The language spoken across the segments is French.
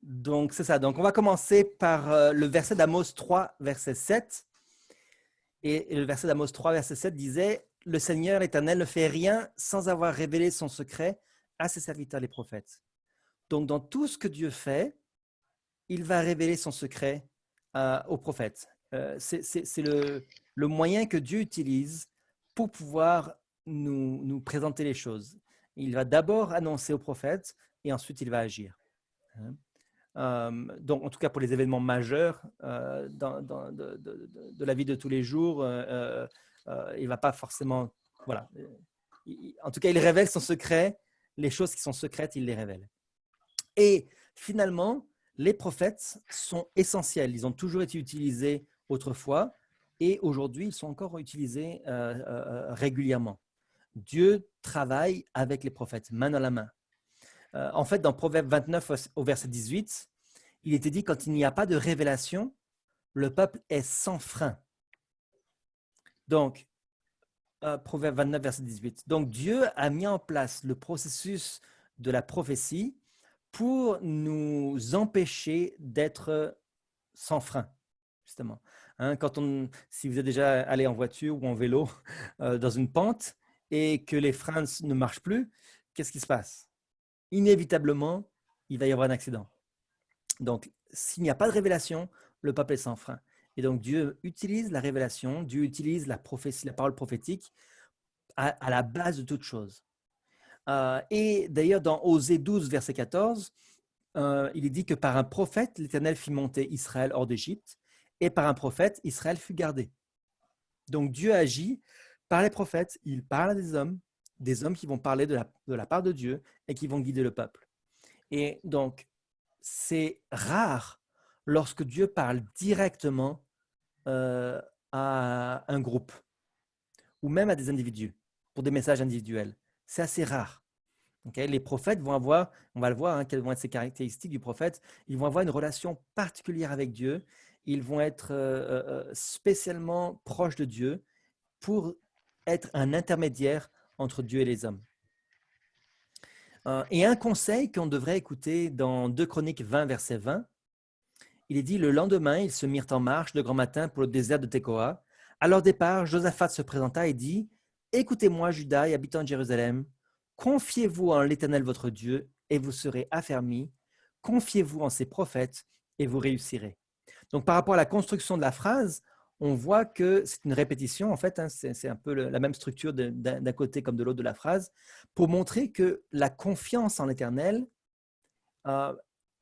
Donc, c'est ça. Donc, on va commencer par le verset d'Amos 3, verset 7. Et le verset d'Amos 3, verset 7 disait « Le Seigneur, l'Éternel, ne fait rien sans avoir révélé son secret à ses serviteurs, les prophètes. » Donc, dans tout ce que Dieu fait, il va révéler son secret aux prophètes. C'est le moyen que Dieu utilise pour pouvoir nous présenter les choses. Il va d'abord annoncer aux prophètes et ensuite il va agir. Donc, en tout cas, pour les événements majeurs de la vie de tous les jours, il ne va pas forcément… Voilà. En tout cas, il révèle son secret. Les choses qui sont secrètes, il les révèle. Et finalement, les prophètes sont essentiels. Ils ont toujours été utilisés autrefois et aujourd'hui, ils sont encore utilisés régulièrement. Dieu travaille avec les prophètes, main dans la main. En fait, dans Proverbe 29 au verset 18, il était dit quand il n'y a pas de révélation, le peuple est sans frein. Donc, Proverbe 29, verset 18. Donc, Dieu a mis en place le processus de la prophétie pour nous empêcher d'être sans frein, justement. Si vous êtes déjà allé en voiture ou en vélo dans une pente et que les freins ne marchent plus, qu'est-ce qui se passe? Inévitablement, il va y avoir un accident. Donc, s'il n'y a pas de révélation, le peuple est sans frein. Et donc, Dieu utilise la révélation, Dieu utilise la prophétie, la parole prophétique à la base de toute chose. Et d'ailleurs, dans Osée 12, verset 14, il est dit que par un prophète, l'Éternel fit monter Israël hors d'Égypte, et par un prophète, Israël fut gardé. Donc, Dieu agit par les prophètes, il parle à des hommes qui vont parler de la part de Dieu et qui vont guider le peuple. Et donc, c'est rare lorsque Dieu parle directement à un groupe ou même à des individus pour des messages individuels. C'est assez rare. Okay? Les prophètes vont avoir, on va le voir, quelles vont être ces caractéristiques du prophète, ils vont avoir une relation particulière avec Dieu, ils vont être spécialement proches de Dieu pour être un intermédiaire entre Dieu et les hommes. Et un conseil qu'on devrait écouter dans 2 Chroniques 20, verset 20, il est dit, le lendemain, ils se mirent en marche de grand matin pour le désert de Tekoa. À leur départ, Josaphat se présenta et dit, écoutez-moi, Juda et habitants de Jérusalem, confiez-vous en l'Éternel votre Dieu et vous serez affermis. Confiez-vous en ses prophètes et vous réussirez. Donc, par rapport à la construction de la phrase, on voit que c'est une répétition, en fait, c'est un peu la même structure d'un côté comme de l'autre de la phrase, pour montrer que la confiance en l'Éternel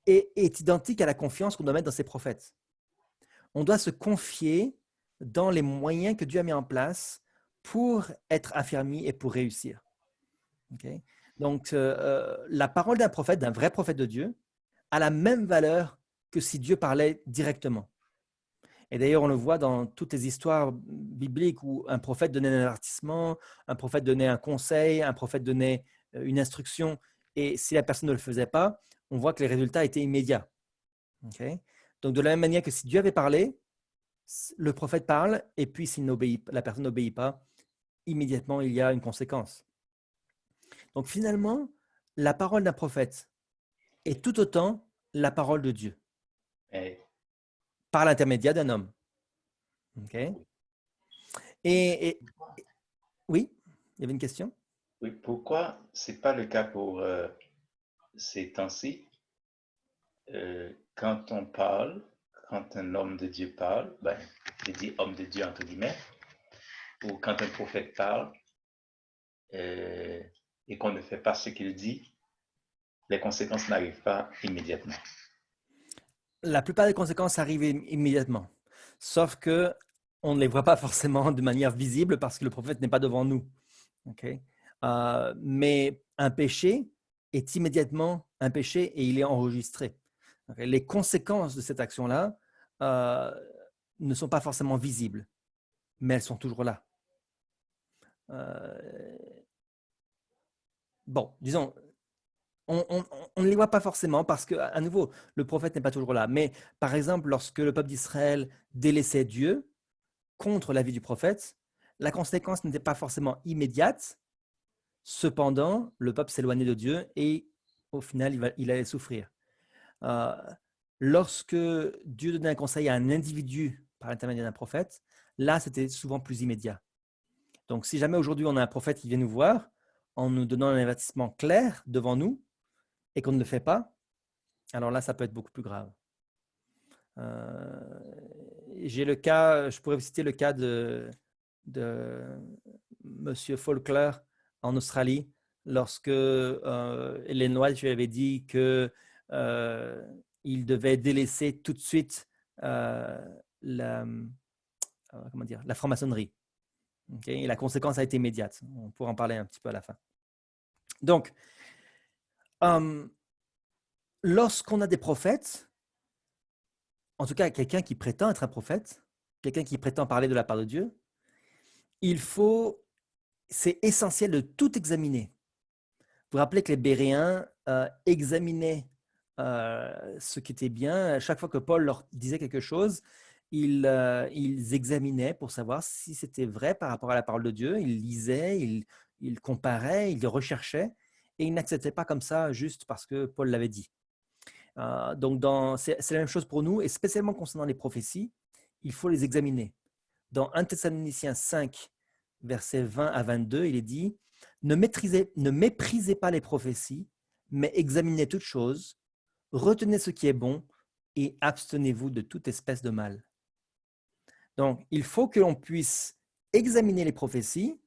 est identique à la confiance qu'on doit mettre dans ses prophètes. On doit se confier dans les moyens que Dieu a mis en place pour être affermi et pour réussir. Okay? Donc, la parole d'un prophète, d'un vrai prophète de Dieu, a la même valeur que si Dieu parlait directement. Et d'ailleurs, on le voit dans toutes les histoires bibliques où un prophète donnait un avertissement, un prophète donnait un conseil, un prophète donnait une instruction, et si la personne ne le faisait pas, on voit que les résultats étaient immédiats. Okay? Donc, de la même manière que si Dieu avait parlé, le prophète parle, et puis si la personne n'obéit pas, immédiatement, il y a une conséquence. Donc, finalement, la parole d'un prophète est tout autant la parole de Dieu, par l'intermédiaire d'un homme. Okay? Et oui, il y avait une question? Oui, pourquoi ce n'est pas le cas pour ces temps-ci? Quand on parle, quand un homme de Dieu parle, je dis homme de Dieu entre guillemets, ou quand un prophète parle et qu'on ne fait pas ce qu'il dit, les conséquences n'arrivent pas immédiatement. La plupart des conséquences arrivent immédiatement, sauf que on ne les voit pas forcément de manière visible parce que le prophète n'est pas devant nous. Okay? Mais un péché est immédiatement un péché et il est enregistré. Okay? Les conséquences de cette action-là ne sont pas forcément visibles, mais elles sont toujours là. Bon, disons, on ne les voit pas forcément parce que, à nouveau, le prophète n'est pas toujours là. Mais par exemple, lorsque le peuple d'Israël délaissait Dieu contre l'avis du prophète, la conséquence n'était pas forcément immédiate. Cependant, le peuple s'éloignait de Dieu et au final, il allait souffrir. Euh, Lorsque Dieu donnait un conseil à un individu par l'intermédiaire d'un prophète, là, c'était souvent plus immédiat. Donc, si jamais aujourd'hui on a un prophète qui vient nous voir en nous donnant un avertissement clair devant nous et qu'on ne le fait pas, alors là, ça peut être beaucoup plus grave. J'ai le cas, je pourrais vous citer le cas de Monsieur Faulkner en Australie, lorsque Ellen White lui avait dit que il devait délaisser tout de suite la, comment dire, la franc-maçonnerie. Okay? Et la conséquence a été immédiate. On pourra en parler un petit peu à la fin. Donc, lorsqu'on a des prophètes, en tout cas quelqu'un qui prétend être un prophète, quelqu'un qui prétend parler de la part de Dieu, c'est essentiel de tout examiner. Vous vous rappelez que les Béréens examinaient ce qui était bien. Chaque fois que Paul leur disait quelque chose, ils examinaient pour savoir si c'était vrai par rapport à la parole de Dieu. Ils lisaient, ils comparaient, ils recherchaient, et ils n'acceptaient pas comme ça juste parce que Paul l'avait dit. Donc, c'est la même chose pour nous, et spécialement concernant les prophéties, il faut les examiner. Dans 1 Thessaloniciens 5, versets 20 à 22, il est dit « Ne méprisez pas les prophéties, mais examinez toutes choses, retenez ce qui est bon et abstenez-vous de toute espèce de mal. » Donc, il faut que l'on puisse examiner les prophéties,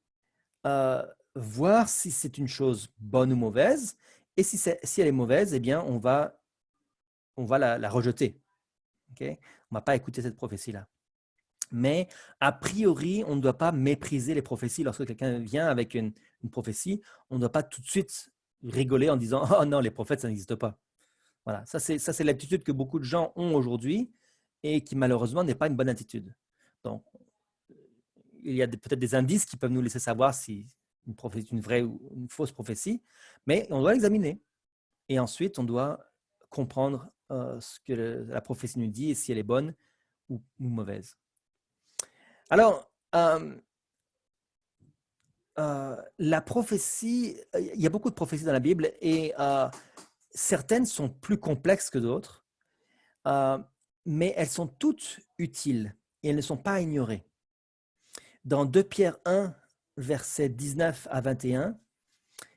voir si c'est une chose bonne ou mauvaise, et si elle est mauvaise, eh bien, on va la rejeter. Okay? On ne va pas écouter cette prophétie-là. Mais a priori, on ne doit pas mépriser les prophéties. Lorsque quelqu'un vient avec une prophétie, on ne doit pas tout de suite rigoler en disant « Oh non, les prophètes, ça n'existe pas ». Voilà, ça c'est l'attitude que beaucoup de gens ont aujourd'hui et qui malheureusement n'est pas une bonne attitude. Donc, il y a peut-être des indices qui peuvent nous laisser savoir si une prophétie est une vraie ou une fausse prophétie, mais on doit l'examiner. Et ensuite, on doit comprendre ce que la prophétie nous dit et si elle est bonne ou mauvaise. Alors, la prophétie, il y a beaucoup de prophéties dans la Bible et certaines sont plus complexes que d'autres, mais elles sont toutes utiles et elles ne sont pas ignorées. Dans 2 Pierre 1, versets 19 à 21,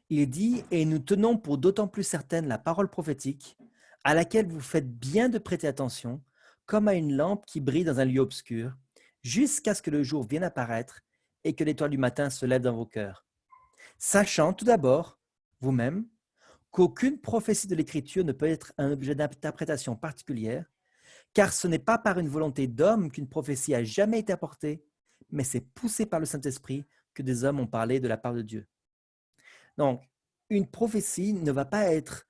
il est dit « Et nous tenons pour d'autant plus certaine la parole prophétique, à laquelle vous faites bien de prêter attention, comme à une lampe qui brille dans un lieu obscur, jusqu'à ce que le jour vienne apparaître et que l'étoile du matin se lève dans vos cœurs. Sachant tout d'abord, vous-même, qu'aucune prophétie de l'Écriture ne peut être un objet d'interprétation particulière, car ce n'est pas par une volonté d'homme qu'une prophétie a jamais été apportée, mais c'est poussé par le Saint-Esprit que des hommes ont parlé de la part de Dieu. » Donc, une prophétie ne va pas être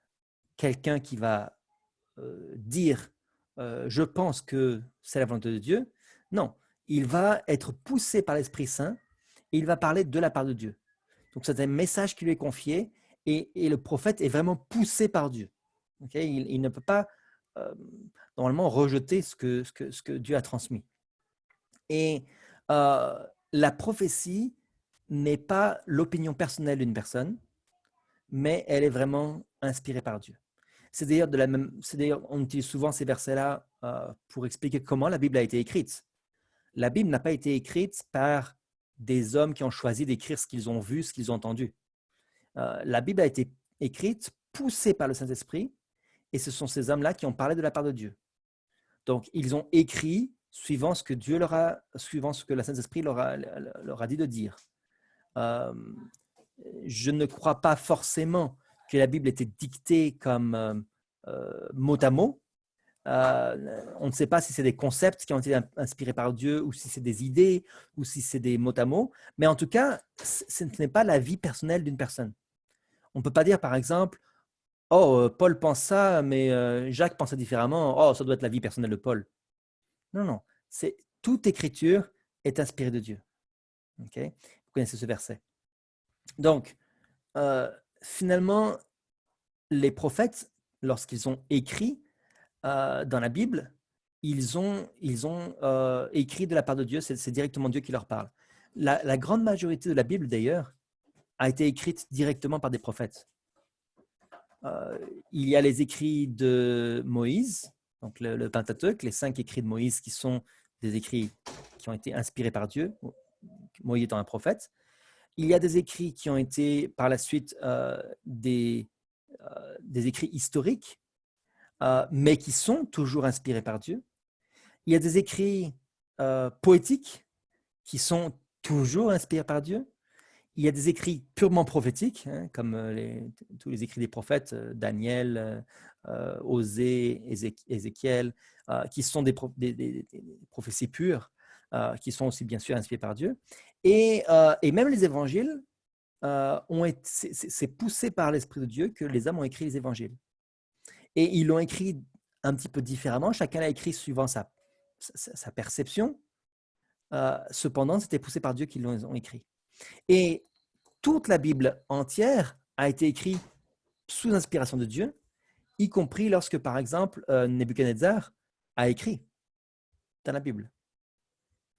quelqu'un qui va dire « je pense que c'est la volonté de Dieu ». Non, il va être poussé par l'Esprit Saint et il va parler de la part de Dieu. Donc, c'est un message qui lui est confié et le prophète est vraiment poussé par Dieu. Okay? Il ne peut pas normalement rejeter ce que Dieu a transmis. Et la prophétie n'est pas l'opinion personnelle d'une personne, mais elle est vraiment inspirée par Dieu. C'est d'ailleurs, on utilise souvent ces versets-là pour expliquer comment la Bible a été écrite. La Bible n'a pas été écrite par des hommes qui ont choisi d'écrire ce qu'ils ont vu, ce qu'ils ont entendu. La Bible a été écrite, poussée par le Saint-Esprit, et ce sont ces hommes-là qui ont parlé de la part de Dieu. Donc, ils ont écrit suivant ce que Dieu suivant ce que le Saint-Esprit leur a dit de dire. Je ne crois pas forcément que la Bible était dictée comme mot à mot. On ne sait pas si c'est des concepts qui ont été inspirés par Dieu ou si c'est des idées ou si c'est des mots à mots. Mais en tout cas, ce n'est pas la vie personnelle d'une personne. On ne peut pas dire, par exemple, « Oh, Paul pense ça, mais Jacques pensait différemment. Oh, ça doit être la vie personnelle de Paul. » Non, non. Toute écriture est inspirée de Dieu. Okay? Vous connaissez ce verset. Donc, finalement, les prophètes, lorsqu'ils ont écrit dans la Bible, ils ont écrit de la part de Dieu, c'est directement Dieu qui leur parle. La grande majorité de la Bible, d'ailleurs, a été écrite directement par des prophètes. il y a les écrits de Moïse, donc le Pentateuque, les 5 écrits de Moïse qui sont des écrits qui ont été inspirés par Dieu, Moïse étant un prophète. Il y a des écrits qui ont été par la suite des écrits historiques, mais qui sont toujours inspirés par Dieu. Il y a des écrits poétiques qui sont toujours inspirés par Dieu. Il y a des écrits purement prophétiques, hein, comme tous les écrits des prophètes, Daniel, Osée, Ézéchiel, qui sont des prophéties pures, qui sont aussi bien sûr inspirées par Dieu. Et même les évangiles, c'est poussé par l'Esprit de Dieu que les hommes ont écrit les évangiles. Et ils l'ont écrit un petit peu différemment. Chacun l'a écrit suivant sa perception. Cependant, c'était poussé par Dieu qu'ils l'ont écrit. Et toute la Bible entière a été écrite sous inspiration de Dieu, y compris lorsque, par exemple, Nebuchadnezzar a écrit dans la Bible.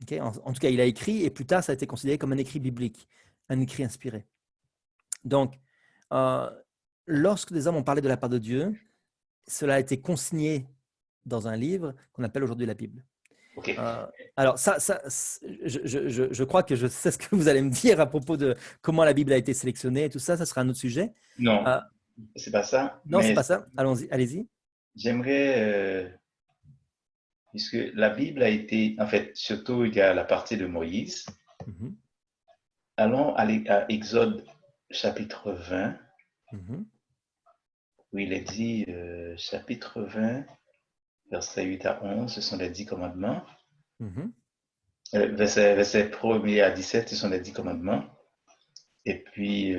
Okay? En tout cas, il a écrit, et plus tard, ça a été considéré comme un écrit biblique, un écrit inspiré. Donc, lorsque des hommes ont parlé de la part de Dieu, cela a été consigné dans un livre qu'on appelle aujourd'hui la Bible. OK. Alors, je crois que je sais ce que vous allez me dire à propos de comment la Bible a été sélectionnée et tout ça. Ça sera un autre sujet. Non, c'est pas ça. Non, c'est Mais pas ça. Allez-y. j'aimerais, puisque la Bible a été, en fait, surtout il y a la partie de Moïse. Mhm. Allons à Exode chapitre 20, où il est dit, chapitre 20, versets 8 à 11, ce sont les 10 commandements. Verset 1er à 17, ce sont les 10 commandements. Et puis,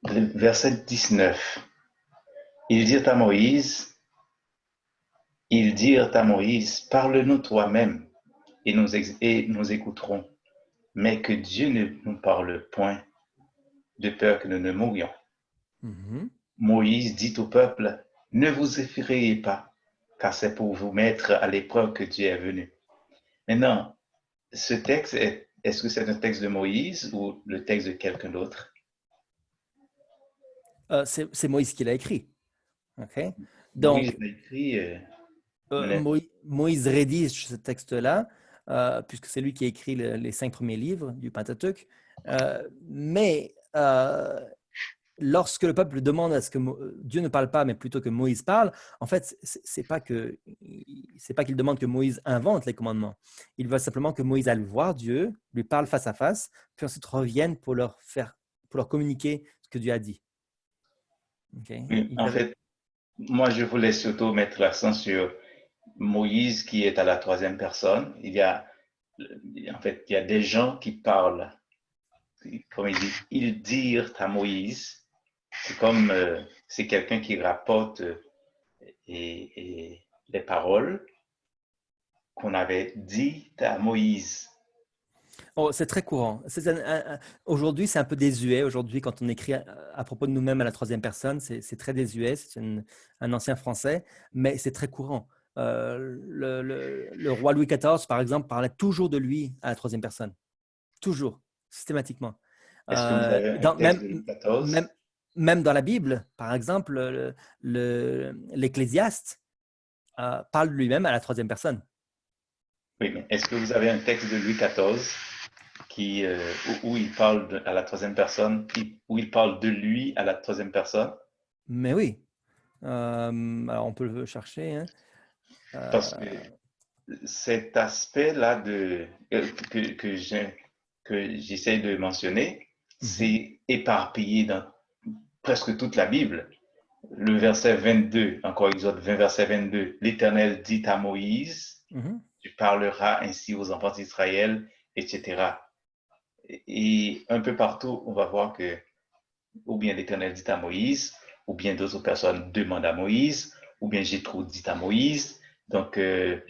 verset 19, ils dirent à Moïse, parle-nous toi-même et nous écouterons, mais que Dieu ne nous parle point, de peur que nous ne mourions. Moïse dit au peuple, ne vous effrayez pas, car c'est pour vous mettre à l'épreuve que Dieu est venu. Maintenant, ce texte, est-ce que c'est un texte de Moïse ou le texte de quelqu'un d'autre? C'est Moïse qui l'a écrit. Okay? Moïse Donc, l'a écrit. Moïse rédige ce texte-là, puisque c'est lui qui a écrit les 5 premiers livres du Pentateuque. Mais lorsque le peuple demande à ce que Dieu ne parle pas, mais plutôt que Moïse parle, en fait, c'est pas qu'il demande que Moïse invente les commandements. Il veut simplement que Moïse aille voir Dieu, lui parle face à face, puis ensuite revienne pour leur communiquer ce que Dieu a dit. Okay? En fait, moi, je voulais surtout mettre l'accent sur Moïse qui est à la troisième personne. Il y a des gens qui parlent, comme il dit, ils dirent à Moïse. C'est comme c'est quelqu'un qui rapporte et les paroles qu'on avait dites à Moïse. Oh, c'est très courant. Aujourd'hui, c'est un peu désuet. Aujourd'hui, quand on écrit à propos de nous-mêmes à la troisième personne, c'est très désuet. C'est un ancien français, mais c'est très courant. Le roi Louis XIV, par exemple, parlait toujours de lui à la troisième personne. Toujours, systématiquement. Est-ce que vous avez un texte de Louis XIV? Même dans la Bible, par exemple, l'Ecclésiaste parle de lui-même à la troisième personne. Oui, mais est-ce que vous avez un texte de Louis XIV où il parle à la troisième personne, où il parle de lui à la troisième personne? Mais oui. Alors, on peut le chercher. Hein. Parce que cet aspect-là que j'essaie de mentionner, c'est éparpillé dans presque toute la Bible. Le verset 22, encore Exode 20, verset 22, l'Éternel dit à Moïse, tu parleras ainsi aux enfants d'Israël, etc. Et un peu partout, on va voir que ou bien l'Éternel dit à Moïse, ou bien d'autres personnes demandent à Moïse, ou bien Jéthro dit à Moïse. Donc,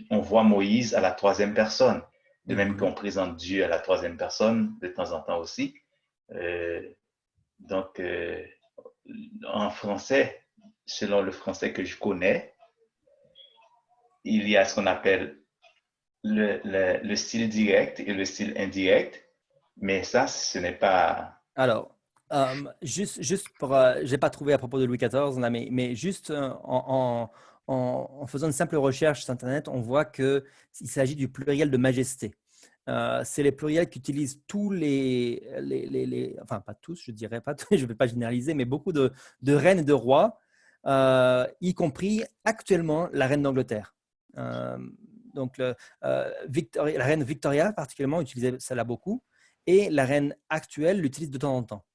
on voit Moïse à la troisième personne, de même qu'on présente Dieu à la troisième personne de temps en temps aussi. Donc, en français, selon le français que je connais, il y a ce qu'on appelle le style direct et le style indirect, mais ça, ce n'est pas... Alors, Juste pour, j'ai pas trouvé à propos de Louis XIV là, mais juste en faisant une simple recherche sur Internet, on voit que il s'agit du pluriel de majesté. C'est les pluriels qu'utilisent tous enfin pas tous, je dirais pas, je ne vais pas généraliser, mais beaucoup de reines et de rois, y compris actuellement la reine d'Angleterre. Euh, donc, la reine Victoria particulièrement utilisait cela beaucoup, et la reine actuelle l'utilise de temps en temps.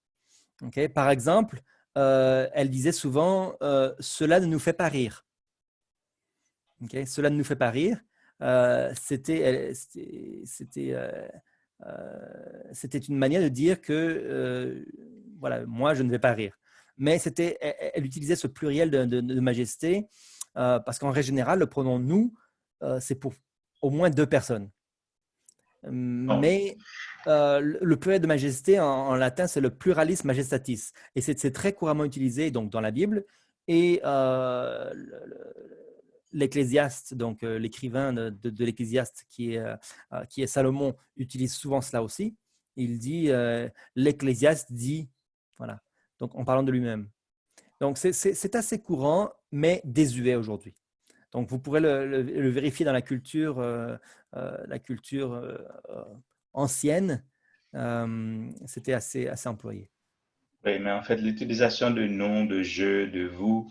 Okay? Par exemple, elle disait souvent cela ne nous fait pas rire. Okay? Cela ne nous fait pas rire. C'était une manière de dire que voilà, moi, je ne vais pas rire. Mais elle utilisait ce pluriel de majesté parce qu'en règle générale, le pronom nous, c'est pour au moins deux personnes. Non. Mais le pluriel de majesté en latin, c'est le pluralis majestatis. Et c'est très couramment utilisé donc, dans la Bible. Et l'Ecclésiaste, donc l'écrivain de l'Ecclésiaste qui est Salomon, utilise souvent cela aussi. Il dit, l'Ecclésiaste dit, voilà, donc en parlant de lui-même. Donc c'est assez courant, mais désuet aujourd'hui. Donc vous pourrez le vérifier dans la culture ancienne. C'était assez employé. Oui, mais en fait, l'utilisation de nom, de je, de vous,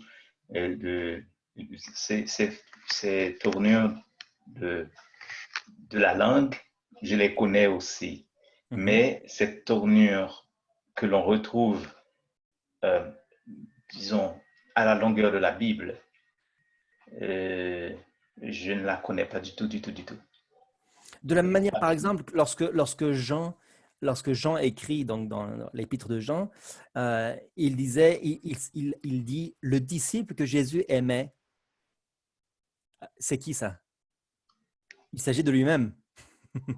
de ces tournures de, de la langue, je les connais aussi. Mhm. Mais cette tournure que l'on retrouve, euh, disons, à la longueur de la Bible, euh, je ne la connais pas du tout, du tout, du tout. De la même manière, par exemple, lorsque Jean écrit donc, dans l'épître de Jean, il dit le disciple que Jésus aimait, c'est qui ça? Il s'agit de lui-même.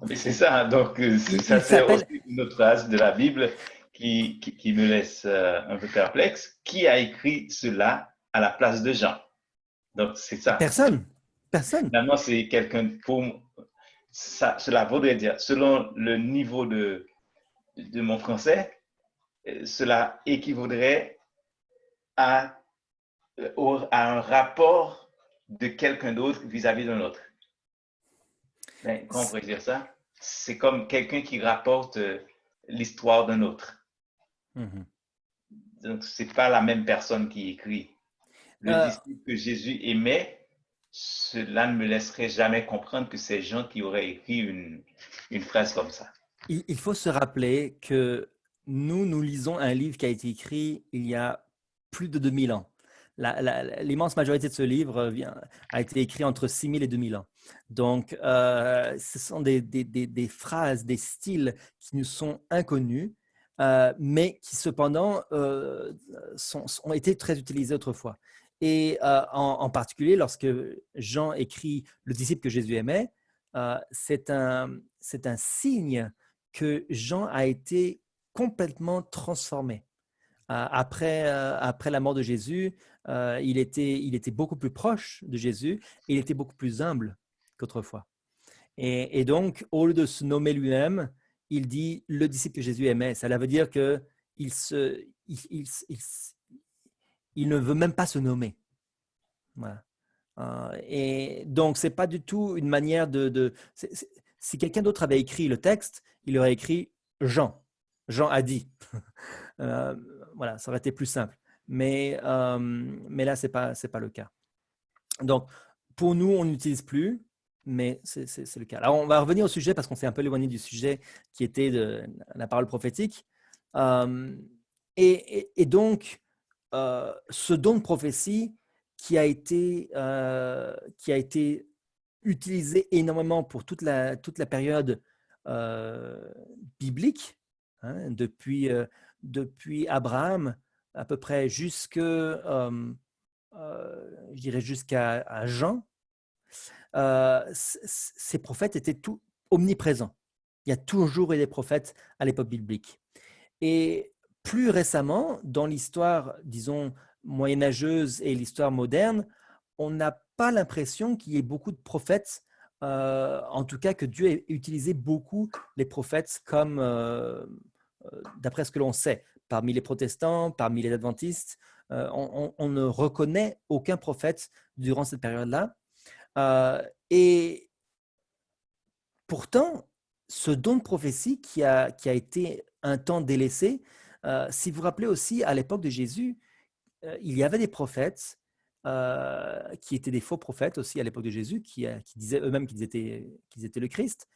Mais c'est ça, donc ça Il c'est aussi s'appelle une autre phrase de la Bible qui me laisse un peu perplexe. Qui a écrit cela à la place de Jean? Donc c'est ça. personne. Personne. Finalement, c'est quelqu'un pour ça, cela voudrait dire, selon le niveau de mon français, cela équivaudrait à, à un rapport de quelqu'un d'autre vis-à-vis d'un autre. Mais comment on pourrait dire ça? C'est comme quelqu'un qui rapporte l'histoire d'un autre. Mhm. Donc, ce n'est pas la même personne qui écrit. Le Euh, disciple que Jésus aimait, cela ne me laisserait jamais comprendre que c'est Jean qui aurait écrit une phrase comme ça. il faut se rappeler que nous lisons un livre qui a été écrit il y a plus de 2000 ans. L'immense majorité de ce livre a été écrit entre 6000 et 2000 ans. Donc, ce sont des phrases, des styles qui nous sont inconnus, mais qui cependant ont été très utilisés autrefois. Et en particulier, lorsque Jean écrit le disciple que Jésus aimait, c'est un signe que Jean a été complètement transformé. Après la mort de Jésus, il était beaucoup plus proche de Jésus et il était beaucoup plus humble qu'autrefois. Et donc, au lieu de se nommer lui-même, il dit le disciple que Jésus aimait. Ça veut dire qu'il il ne veut même pas se nommer. Voilà. Et donc, ce n'est pas du tout une manière si quelqu'un d'autre avait écrit le texte, il aurait écrit Jean. Jean a dit. Euh, voilà, ça aurait été plus simple. Mais là, ce n'est pas le cas. Donc, pour nous, on n'utilise plus, mais c'est le cas. Alors, on va revenir au sujet parce qu'on s'est un peu éloigné du sujet qui était de la parole prophétique. Euh, et donc, ce don de prophétie qui a été utilisé énormément pour toute la période biblique, hein, depuis Abraham, à peu près je dirais jusqu'à Jean, ces prophètes étaient tout omniprésents. Il y a toujours eu des prophètes à l'époque biblique. Et plus récemment, dans l'histoire, disons, moyenâgeuse et l'histoire moderne, on n'a pas l'impression qu'il y ait beaucoup de prophètes, en tout cas que Dieu ait utilisé beaucoup les prophètes comme, d'après ce que l'on sait. parmi les protestants, parmi les adventistes, on ne reconnaît aucun prophète durant cette période-là. Et pourtant, ce don de prophétie qui a été un temps délaissé, si vous vous rappelez aussi, à l'époque de Jésus, il y avait des prophètes qui étaient des faux prophètes aussi à l'époque de Jésus, qui disaient eux-mêmes qu'ils étaient le Christ.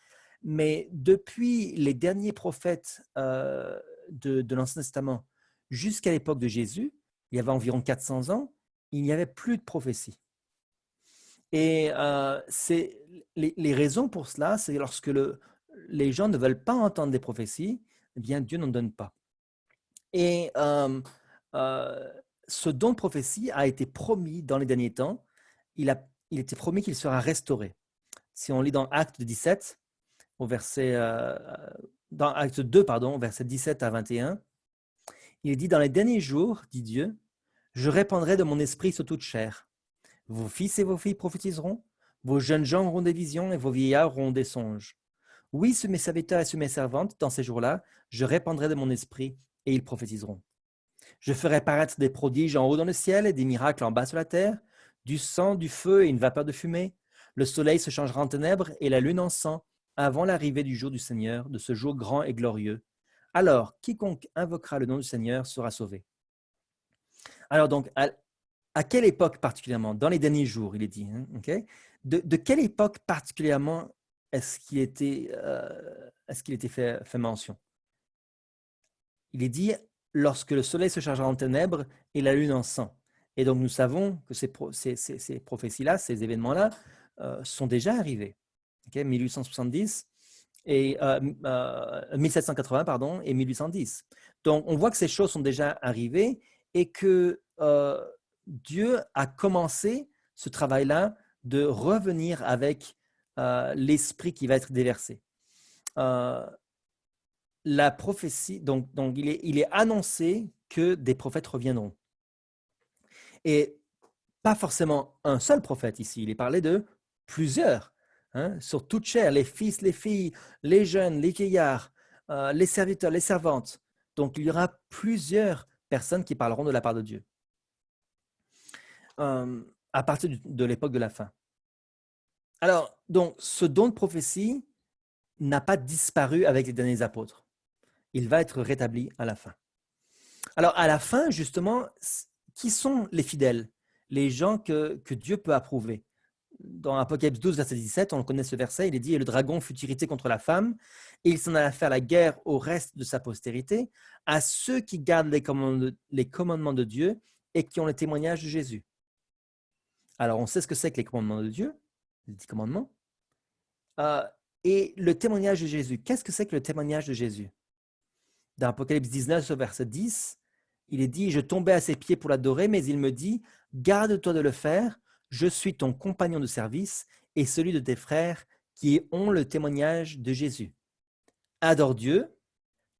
Mais depuis les derniers prophètes de l'Ancien Testament jusqu'à l'époque de Jésus, il y avait environ 400 ans, il n'y avait plus de prophétie. Et les raisons pour cela, c'est lorsque les gens ne veulent pas entendre des prophéties, eh bien Dieu n'en donne pas. Et ce don de prophétie a été promis dans les derniers temps. Il était promis qu'il sera restauré. Si on lit dans Acte 17, dans Acte 2, versets 17 à 21, il est dit « Dans les derniers jours, dit Dieu, je répandrai de mon esprit sur toute chair. Vos fils et vos filles prophétiseront, vos jeunes gens auront des visions et vos vieillards auront des songes. Oui, sur mes serviteurs et sur mes servantes, dans ces jours-là, je répandrai de mon esprit et ils prophétiseront. Je ferai paraître des prodiges en haut dans le ciel et des miracles en bas sur la terre, du sang, du feu et une vapeur de fumée. Le soleil se changera en ténèbres et la lune en sang, avant l'arrivée du jour du Seigneur, de ce jour grand et glorieux. Alors, quiconque invoquera le nom du Seigneur sera sauvé. » Alors donc, à quelle époque particulièrement? Dans les derniers jours, il est dit. Okay? De quelle époque particulièrement est-ce qu'il était fait mention? Il est dit lorsque le soleil se chargera en ténèbres et la lune en sang. Et donc, nous savons que ces prophéties-là, ces événements-là, sont déjà arrivés. Okay? 1870 et 1780, pardon, et 1810. Donc, on voit que ces choses sont déjà arrivées et que Dieu a commencé ce travail-là de revenir avec l'esprit qui va être déversé. La prophétie, donc il est annoncé que des prophètes reviendront. Et pas forcément un seul prophète ici, il est parlé de plusieurs, sur toute chair, les fils, les filles, les jeunes, les vieillards, les serviteurs, les servantes. Donc il y aura plusieurs personnes qui parleront de la part de Dieu à partir de l'époque de la fin. Alors, donc, ce don de prophétie n'a pas disparu avec les derniers apôtres. Il va être rétabli à la fin. Alors, à la fin, justement, qui sont les fidèles? Les gens que Dieu peut approuver. Dans Apocalypse 12, verset 17, on connaît ce verset, il est dit « Et le dragon fut irrité contre la femme, et il s'en alla faire la guerre au reste de sa postérité, à ceux qui gardent les commandements de Dieu et qui ont le témoignage de Jésus. » Alors, on sait ce que c'est que les commandements de Dieu, les 10 commandements. Et le témoignage de Jésus, qu'est-ce que c'est que le témoignage de Jésus? Dans Apocalypse 19, verset 10, il est dit « Je tombais à ses pieds pour l'adorer, mais il me dit « Garde-toi de le faire, je suis ton compagnon de service et celui de tes frères qui ont le témoignage de Jésus. Adore Dieu,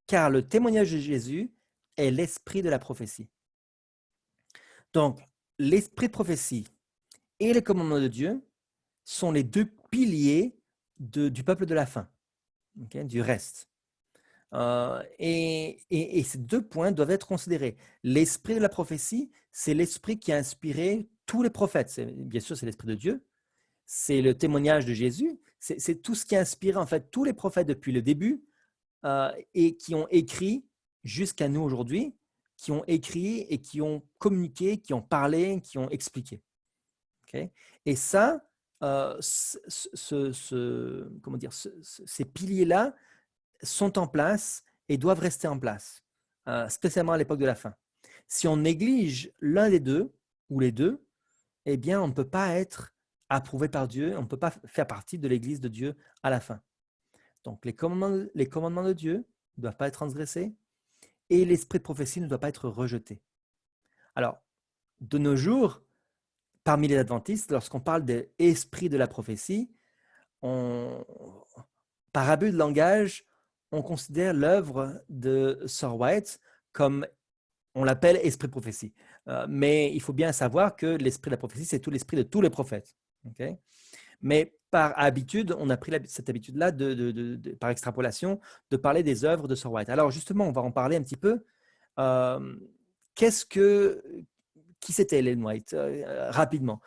car le témoignage de Jésus est l'esprit de la prophétie. » Donc, l'esprit de prophétie et les commandements de Dieu sont les deux piliers du peuple de la fin, du reste. Et ces deux points doivent être considérés. L'esprit de la prophétie, c'est l'esprit qui a inspiré tous les prophètes. Bien sûr, c'est l'esprit de Dieu. C'est le témoignage de Jésus. C'est tout ce qui a inspiré en fait tous les prophètes depuis le début et qui ont écrit jusqu'à nous aujourd'hui, qui ont écrit et qui ont communiqué, qui ont parlé, qui ont expliqué. Okay? Et ça, ces piliers-là sont en place et doivent rester en place, spécialement à l'époque de la fin. Si on néglige l'un des deux ou les deux, eh bien, on ne peut pas être approuvé par Dieu, on ne peut pas faire partie de l'Église de Dieu à la fin. Donc, les commandements de Dieu ne doivent pas être transgressés et l'esprit de prophétie ne doit pas être rejeté. Alors, de nos jours, parmi les adventistes, lorsqu'on parle de l'esprit de la prophétie, par abus de langage, on considère l'œuvre de Sir White comme, on l'appelle esprit de prophétie. Mais il faut bien savoir que l'esprit de la prophétie, c'est tout l'esprit de tous les prophètes. Okay? Mais par habitude, on a pris cette habitude-là, par extrapolation, de parler des œuvres de Sir White. Alors justement, on va en parler un petit peu. Euh, qui c'était Ellen White rapidement.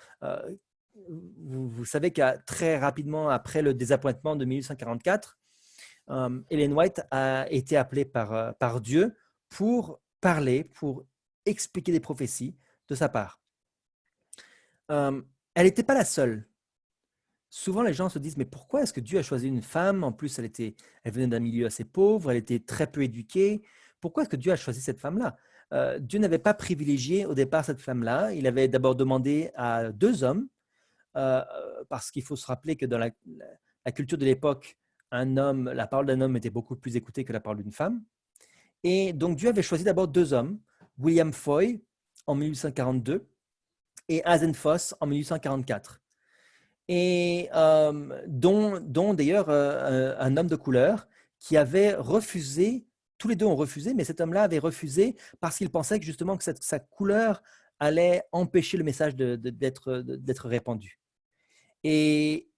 Vous savez que très rapidement après le désappointement de 1844, Ellen White a été appelée par Dieu pour parler, pour expliquer des prophéties de sa part. Elle n'était pas la seule. Souvent, les gens se disent, mais pourquoi est-ce que Dieu a choisi une femme? En plus, elle venait d'un milieu assez pauvre, elle était très peu éduquée. Pourquoi est-ce que Dieu a choisi cette femme-là? Dieu n'avait pas privilégié au départ cette femme-là. Il avait d'abord demandé à 2 hommes, parce qu'il faut se rappeler que dans la culture de l'époque, la parole d'un homme était beaucoup plus écoutée que la parole d'une femme. Et donc, Dieu avait choisi d'abord 2 hommes, William Foy en 1842 et Hazen Foss en 1844. Et dont d'ailleurs un homme de couleur qui avait refusé, tous les deux ont refusé, mais cet homme-là avait refusé parce qu'il pensait que justement que sa couleur allait empêcher le message d'être répandu. Et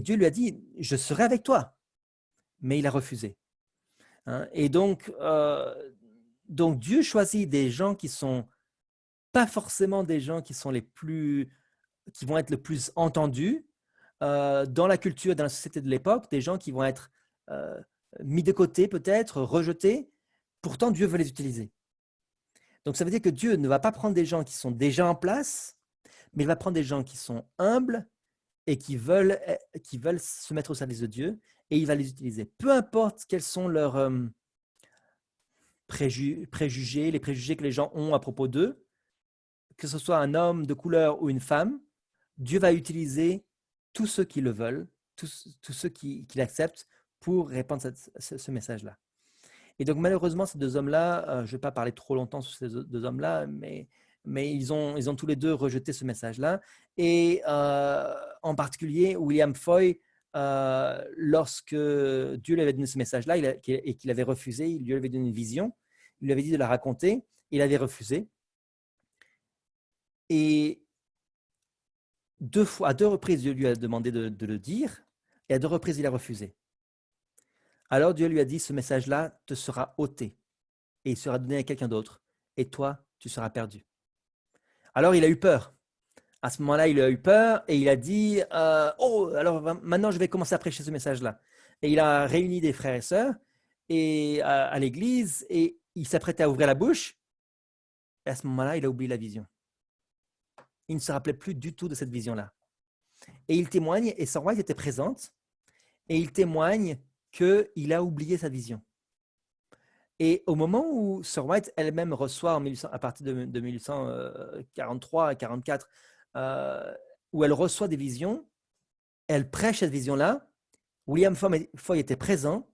Dieu lui a dit, je serai avec toi, mais il a refusé. Hein. Et donc Dieu choisit des gens qui sont pas forcément des gens qui vont être le plus entendus, dans la culture, dans la société de l'époque, des gens qui vont être mis de côté peut-être, rejetés, pourtant Dieu veut les utiliser. Donc ça veut dire que Dieu ne va pas prendre des gens qui sont déjà en place, mais il va prendre des gens qui sont humbles et qui veulent se mettre au service de Dieu, et il va les utiliser. Peu importe quels sont leurs préjugés, les préjugés que les gens ont à propos d'eux, que ce soit un homme de couleur ou une femme, Dieu va utiliser tous ceux qui le veulent, tous ceux qui l'acceptent pour répandre ce message-là. Et donc malheureusement, ces 2 hommes-là, je ne vais pas parler trop longtemps sur ces 2 hommes-là, mais ils ont tous les 2 rejeté ce message-là. Et en particulier, William Foy, lorsque Dieu lui avait donné ce message-là et qu'il avait refusé, il lui avait donné une vision, il lui avait dit de la raconter, il avait refusé. Et à 2 reprises, Dieu lui a demandé de le dire, et à 2 reprises, il a refusé. Alors Dieu lui a dit, ce message-là te sera ôté, et il sera donné à quelqu'un d'autre, et toi, tu seras perdu. Alors il a eu peur. À ce moment-là, il a eu peur, et il a dit, oh, alors maintenant je vais commencer à prêcher ce message-là. Et il a réuni des frères et sœurs à l'église, et il s'apprêtait à ouvrir la bouche, et à ce moment-là, il a oublié la vision. Il ne se rappelait plus du tout de cette vision-là. Et il témoigne, et Sir White était présente, et il témoigne qu'il a oublié sa vision. Et au moment où Sir White elle-même reçoit, à partir de 1843 à 44, où elle reçoit des visions, elle prêche cette vision-là, William Foy était présent,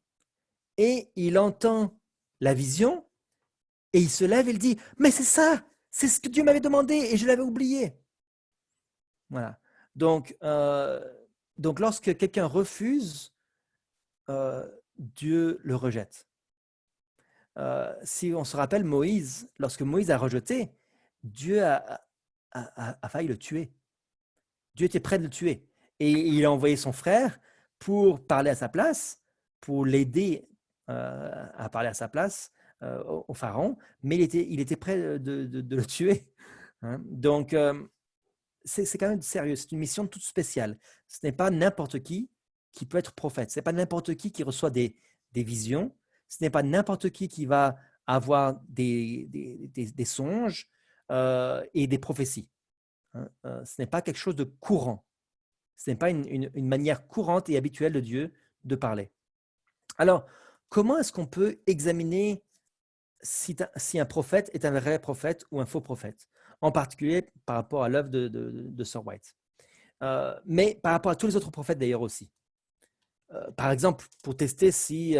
et il entend la vision, et il se lève et il dit « Mais c'est ça, c'est ce que Dieu m'avait demandé, et je l'avais oublié. » Voilà. Donc lorsque quelqu'un refuse, Dieu le rejette. Si on se rappelle Moïse, lorsque Moïse a rejeté, Dieu a failli le tuer. Dieu était prêt de le tuer. Et il a envoyé son frère pour parler à sa place, pour l'aider à parler à sa place au pharaon, mais il était prêt de le tuer. Hein. Donc, c'est quand même sérieux. C'est une mission toute spéciale. Ce n'est pas n'importe qui peut être prophète. Ce n'est pas n'importe qui reçoit des visions. Ce n'est pas n'importe qui va avoir des songes et des prophéties. Hein. Ce n'est pas quelque chose de courant. Ce n'est pas une manière courante et habituelle de Dieu de parler. Alors, comment est-ce qu'on peut examiner si un prophète est un vrai prophète ou un faux prophète, en particulier par rapport à l'œuvre de Sir White, mais par rapport à tous les autres prophètes d'ailleurs aussi. Par exemple, pour tester si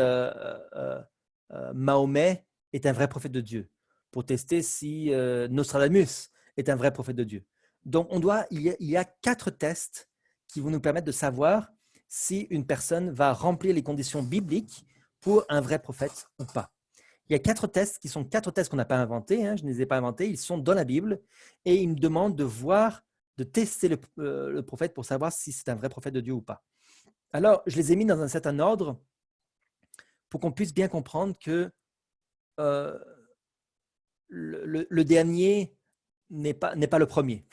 Mahomet est un vrai prophète de Dieu, pour tester si Nostradamus est un vrai prophète de Dieu. Donc, il y a 4 tests qui vont nous permettre de savoir si une personne va remplir les conditions bibliques pour un vrai prophète ou pas. Il y a 4 tests qui sont 4 tests qu'on n'a pas inventés, hein, je ne les ai pas inventés, ils sont dans la Bible et ils me demandent de tester le prophète pour savoir si c'est un vrai prophète de Dieu ou pas. Alors, je les ai mis dans un certain ordre pour qu'on puisse bien comprendre que le dernier n'est pas le premier.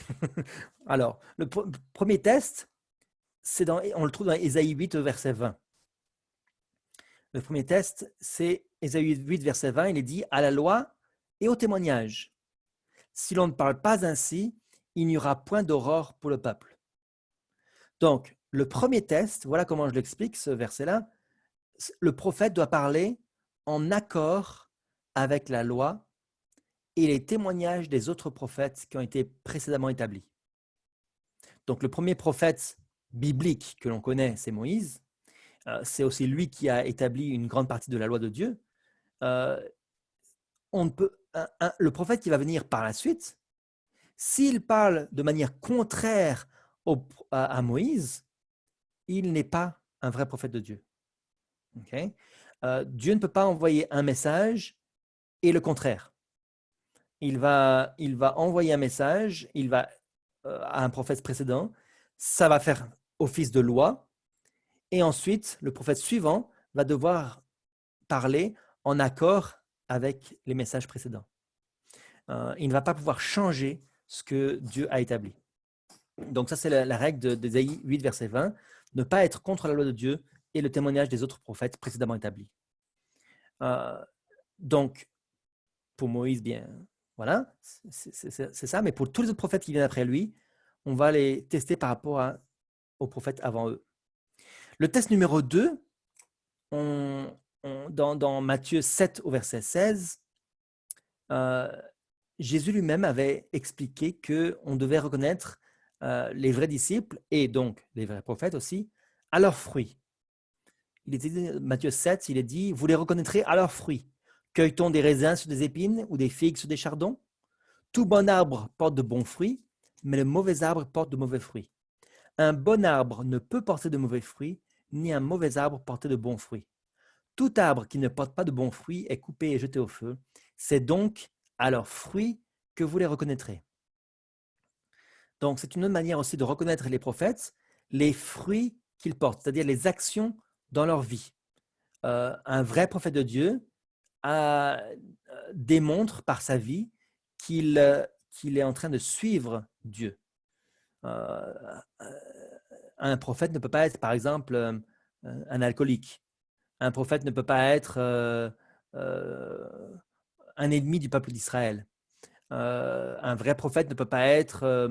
Alors, le premier test, on le trouve dans Ésaïe 8, verset 20. Le premier test, c'est Ésaïe 8, verset 20. Il est dit « À la loi et au témoignage. Si l'on ne parle pas ainsi, il n'y aura point d'aurore pour le peuple. » Donc, le premier test, voilà comment je l'explique, ce verset-là. Le prophète doit parler en accord avec la loi et les témoignages des autres prophètes qui ont été précédemment établis. Donc, le premier prophète biblique que l'on connaît, c'est Moïse. C'est aussi lui qui a établi une grande partie de la loi de Dieu. Le prophète qui va venir par la suite, s'il parle de manière contraire à Moïse, il n'est pas un vrai prophète de Dieu. Okay? Dieu ne peut pas envoyer un message et le contraire. Il va envoyer un message, à un prophète précédent, ça va faire office de loi, et ensuite, le prophète suivant va devoir parler en accord avec les messages précédents. Il ne va pas pouvoir changer ce que Dieu a établi. Donc ça, c'est la règle d'Ésaïe 8, verset 20, ne pas être contre la loi de Dieu et le témoignage des autres prophètes précédemment établis. Donc, pour Moïse, bien, voilà, c'est ça, mais pour tous les autres prophètes qui viennent après lui, on va les tester par rapport aux prophètes avant eux. Le test numéro 2, dans Matthieu 7 au verset 16, Jésus lui-même avait expliqué qu'on devait reconnaître les vrais disciples et donc les vrais prophètes aussi à leurs fruits. Matthieu 7, il est dit, vous les reconnaîtrez à leurs fruits. Cueille-t-on des raisins sur des épines ou des figues sur des chardons? Tout bon arbre porte de bons fruits, mais le mauvais arbre porte de mauvais fruits. Un bon arbre ne peut porter de mauvais fruits, ni un mauvais arbre porter de bons fruits. Tout arbre qui ne porte pas de bons fruits est coupé et jeté au feu. C'est donc à leurs fruits que vous les reconnaîtrez. Donc, c'est une autre manière aussi de reconnaître les prophètes, les fruits qu'ils portent, c'est-à-dire les actions dans leur vie. Un vrai prophète de Dieu démontre par sa vie qu'il est en train de suivre Dieu. Un prophète ne peut pas être, par exemple, un alcoolique. Un prophète ne peut pas être un ennemi du peuple d'Israël. Un vrai prophète ne peut pas être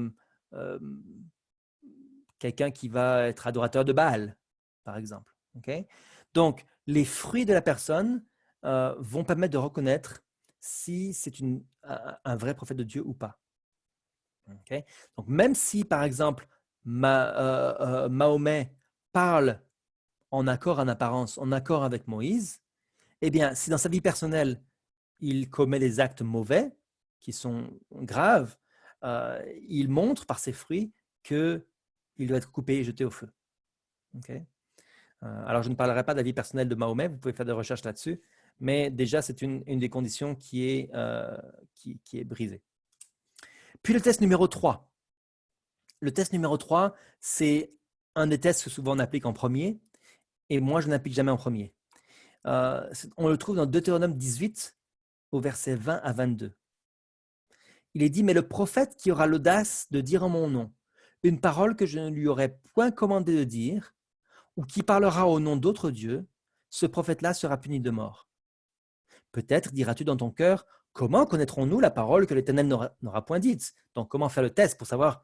quelqu'un qui va être adorateur de Baal, par exemple. Okay? Donc, les fruits de la personne vont permettre de reconnaître si c'est un vrai prophète de Dieu ou pas. Okay? Donc, même si, par exemple, Mahomet parle en accord en apparence, en accord avec Moïse, eh bien, si dans sa vie personnelle, il commet des actes mauvais, qui sont graves, il montre par ses fruits qu'il doit être coupé et jeté au feu. Okay? Alors, je ne parlerai pas de la vie personnelle de Mahomet, vous pouvez faire des recherches là-dessus, mais déjà, c'est une des conditions qui est brisée. Puis le test numéro 3. Le test numéro 3, c'est un des tests que souvent on applique en premier, et moi, je n'applique jamais en premier. On le trouve dans Deutéronome 18, au verset 20 à 22. Il est dit, mais le prophète qui aura l'audace de dire en mon nom une parole que je ne lui aurais point commandé de dire, ou qui parlera au nom d'autres dieux, ce prophète-là sera puni de mort. Peut-être diras-tu dans ton cœur, comment connaîtrons-nous la parole que l'Éternel n'aura point dite? Donc, comment faire le test pour savoir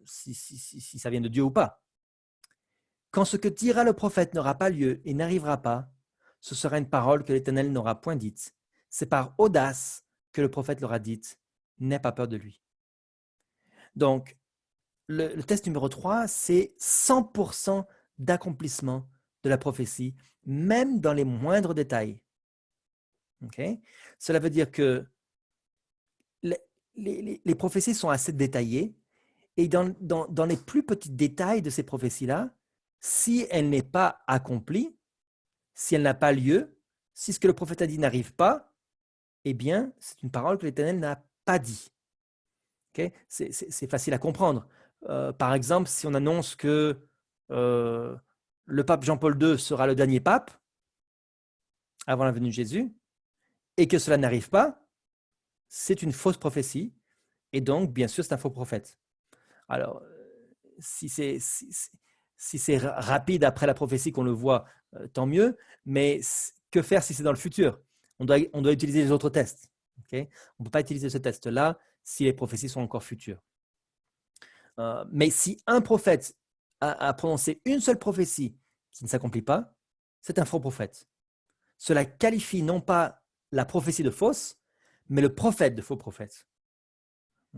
si ça vient de Dieu ou pas? Quand ce que dira le prophète n'aura pas lieu et n'arrivera pas, ce sera une parole que l'Éternel n'aura point dite. C'est par audace que le prophète l'aura dite. N'aie pas peur de lui. Donc, le test numéro 3, c'est 100% d'accomplissement de la prophétie, même dans les moindres détails. Okay? Cela veut dire que les prophéties sont assez détaillées et dans les plus petits détails de ces prophéties-là, si elle n'est pas accomplie, si elle n'a pas lieu, si ce que le prophète a dit n'arrive pas, eh bien, c'est une parole que l'Éternel n'a pas dit. Okay? C'est facile à comprendre. Par exemple, si on annonce que le pape Jean-Paul II sera le dernier pape avant la venue de Jésus, et que cela n'arrive pas, c'est une fausse prophétie, et donc, bien sûr, c'est un faux prophète. Alors, si c'est rapide après la prophétie qu'on le voit, tant mieux, mais que faire si c'est dans le futur? On doit utiliser les autres tests. Okay? On ne peut pas utiliser ce test-là si les prophéties sont encore futures. Mais si un prophète a prononcé une seule prophétie qui ne s'accomplit pas, c'est un faux prophète. Cela qualifie non pas la prophétie de fausse, mais le prophète de faux prophète.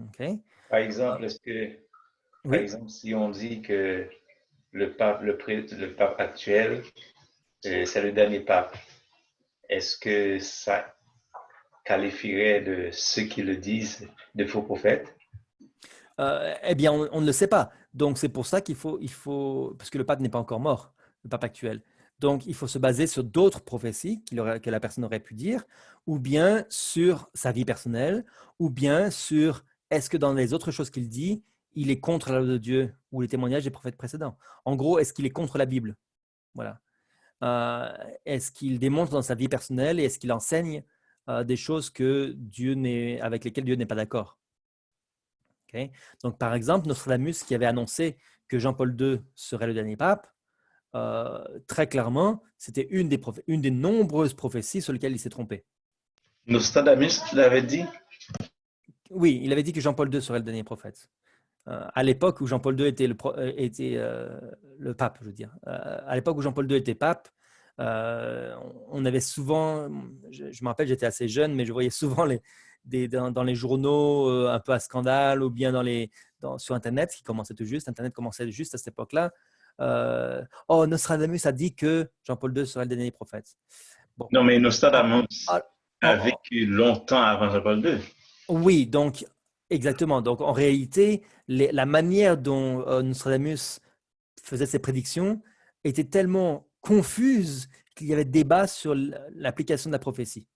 Okay? Par exemple, par Oui. exemple, si on dit que le pape actuel, c'est le dernier pape, est-ce que ça qualifierait de ceux qui le disent de faux prophètes? Eh bien, on ne le sait pas. Donc, c'est pour ça qu'il faut, parce que le pape n'est pas encore mort, le pape actuel. Donc, il faut se baser sur d'autres prophéties que la personne aurait pu dire, ou bien sur sa vie personnelle, ou bien sur est-ce que dans les autres choses qu'il dit, il est contre la loi de Dieu ou les témoignages des prophètes précédents. En gros, est-ce qu'il est contre la Bible? Voilà. Est-ce qu'il démontre dans sa vie personnelle et est-ce qu'il enseigne des choses avec lesquelles Dieu n'est pas d'accord? Okay. Donc, par exemple, Nostradamus qui avait annoncé que Jean-Paul II serait le dernier pape, très clairement, c'était une des nombreuses prophéties sur lesquelles il s'est trompé. Nostradamus l'avait dit? Oui, il avait dit que Jean-Paul II serait le dernier prophète. À l'époque où Jean-Paul II était le pape, je veux dire. À l'époque où Jean-Paul II était pape, on avait souvent, je me rappelle, j'étais assez jeune, mais je voyais souvent dans les journaux un peu à scandale ou bien sur Internet, qui commençait tout juste. Internet commençait juste à cette époque-là. Oh, Nostradamus a dit que Jean-Paul II serait le dernier prophète. Bon. Non, mais En- Nostradamus a en- vécu longtemps avant Jean-Paul II. Oui, donc exactement. Donc en réalité, la manière dont Nostradamus faisait ses prédictions était tellement confuse qu'il y avait débat sur l'application de la prophétie.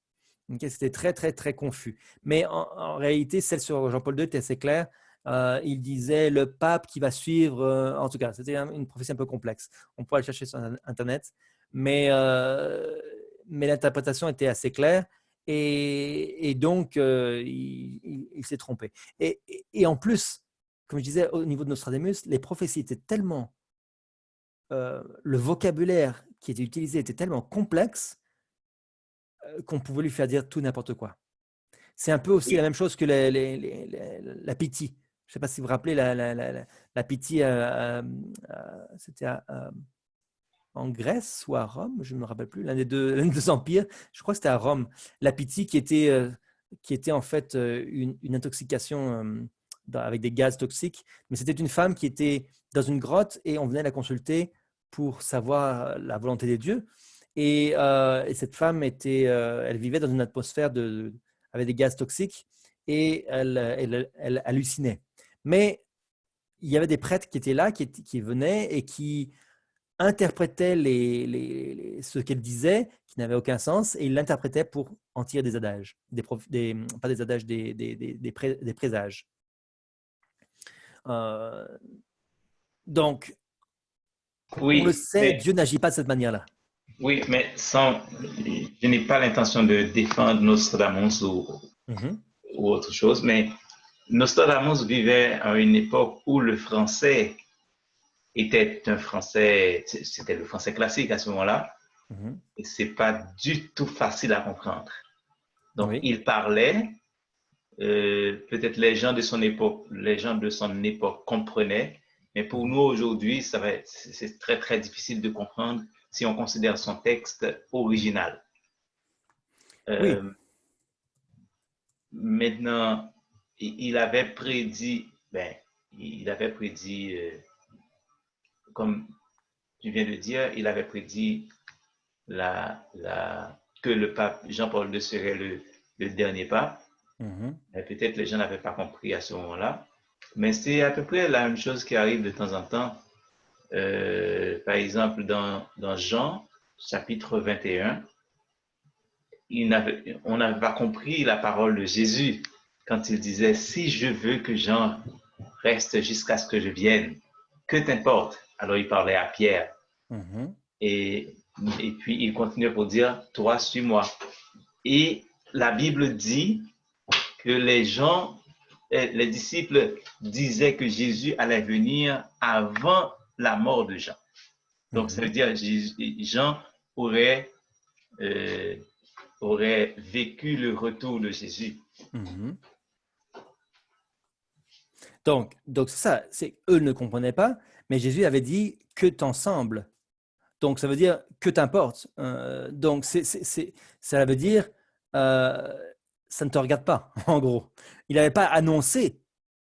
Okay, c'était très, très, très confus. Mais en réalité, celle sur Jean-Paul II était assez claire. Il disait le pape qui va suivre, en tout cas, c'était une prophétie un peu complexe. On pourrait le chercher sur Internet, mais l'interprétation était assez claire. Et donc, il s'est trompé. Et en plus, comme je disais, au niveau de Nostradamus, les prophéties étaient tellement, le vocabulaire qui était utilisé était tellement complexe qu'on pouvait lui faire dire tout n'importe quoi. C'est un peu aussi la Oui. même chose que la Pythie. Je ne sais pas si vous vous rappelez, la Pythie, c'était en Grèce ou à Rome, je ne me rappelle plus, l'un des deux empires. Je crois que c'était à Rome. La Pythie qui était en fait une intoxication avec des gaz toxiques. Mais c'était une femme qui était dans une grotte et on venait la consulter pour savoir la volonté des dieux. Et cette femme elle vivait dans une atmosphère avec des gaz toxiques et elle hallucinait. Mais il y avait des prêtres qui étaient là, qui venaient et qui interprétait ce qu'elle disait, qui n'avait aucun sens, et il l'interprétait pour en tirer des adages, pas des adages, des présages. Euh, donc, on le Oui, sait, mais Dieu n'agit pas de cette manière-là. oui, mais je n'ai pas l'intention de défendre Nostradamus Mhm. ou autre chose, mais Nostradamus vivait à une époque où le français était un français, c'était le français classique à ce moment-là, Mhm. et c'est pas du tout facile à comprendre. Donc, Oui. il parlait, peut-être les gens de son époque comprenaient, mais pour Mhm. nous aujourd'hui, c'est très très difficile de comprendre si on considère son texte original. Oui. Euh, Maintenant, il avait prédit, il avait prédit, comme tu viens de dire, il avait prédit que le pape Jean-Paul II serait le dernier pape. Mhm. Peut-être les gens n'avaient pas compris à ce moment-là. Mais c'est à peu près la même chose qui arrive de temps en temps. Par exemple, dans Jean, chapitre 21, on n'avait pas compris la parole de Jésus quand il disait, si je veux que Jean reste jusqu'à ce que je vienne, que t'importe? Alors il parlait à Pierre. Mhm. Et, et puis il continue pour dire, toi, suis-moi. Et la Bible dit que les disciples disaient que Jésus allait venir avant la mort de Jean. Donc, ça veut dire que Jean aurait vécu le retour de Jésus. Donc ça, eux ne comprenaient pas, mais Jésus avait dit que t'ensemble. Donc, ça veut dire que t'importe. Donc, ça veut dire ça ne te regarde pas, en gros. Il n'avait pas annoncé,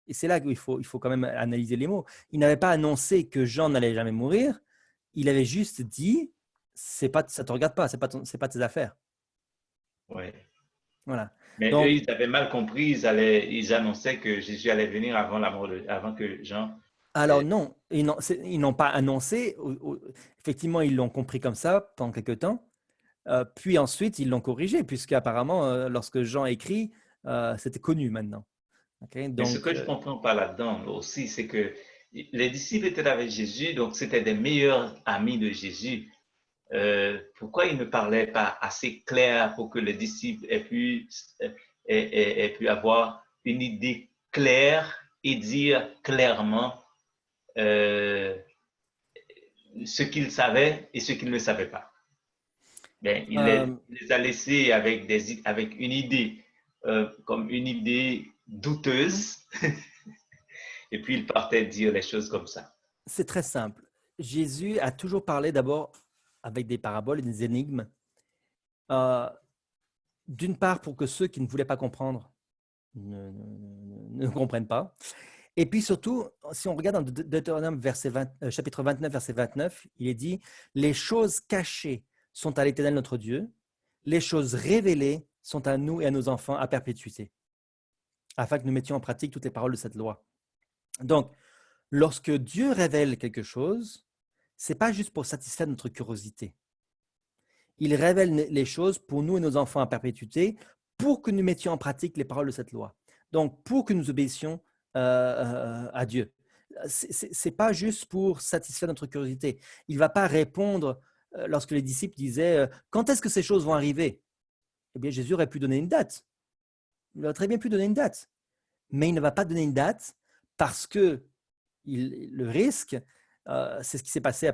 et c'est là qu'il faut quand même analyser les mots, il n'avait pas annoncé que Jean n'allait jamais mourir, il avait juste dit, ça ne te regarde pas, ce n'est pas tes affaires. Oui. Voilà. Mais donc, eux, ils avaient mal compris, ils annonçaient que Jésus allait venir avant la mort avant que Jean. Alors non, ils n'ont pas annoncé, effectivement, ils l'ont compris comme ça pendant quelques temps. Puis ensuite, ils l'ont corrigé, puisqu'apparemment, lorsque Jean écrit, c'était connu maintenant. Okay? Mais ce Donc, que je ne comprends pas là-dedans aussi, c'est que les disciples étaient avec Jésus, donc c'était des meilleurs amis de Jésus. Pourquoi ils ne parlaient pas assez clair pour que les disciples aient pu avoir une idée claire et dire clairement ce qu'ils savaient et ce qu'ils ne savaient pas? Ben, il les a laissés avec une idée, comme une idée douteuse, et puis il partait dire les choses comme ça. C'est très simple. Jésus a toujours parlé d'abord avec des paraboles et des énigmes, d'une part pour que ceux qui ne voulaient pas comprendre ne comprennent pas, et puis surtout, si on regarde dans Deutéronome chapitre 29, verset 29, il est dit « Les choses cachées sont à l'Éternel notre Dieu, les choses révélées sont à nous et à nos enfants à perpétuité, afin que nous mettions en pratique toutes les paroles de cette loi. » Donc, lorsque Dieu révèle quelque chose, ce n'est pas juste pour satisfaire notre curiosité. Il révèle les choses pour nous et nos enfants à perpétuité, pour que nous mettions en pratique les paroles de cette loi. Donc, pour que nous obéissions à Dieu. Ce n'est pas juste pour satisfaire notre curiosité. Il ne va pas répondre lorsque les disciples disaient quand est-ce que ces choses vont arriver? Eh bien, Jésus aurait pu donner une date. Il aurait très bien pu donner une date. Mais il ne va pas donner une date parce que le risque, c'est ce qui s'est passé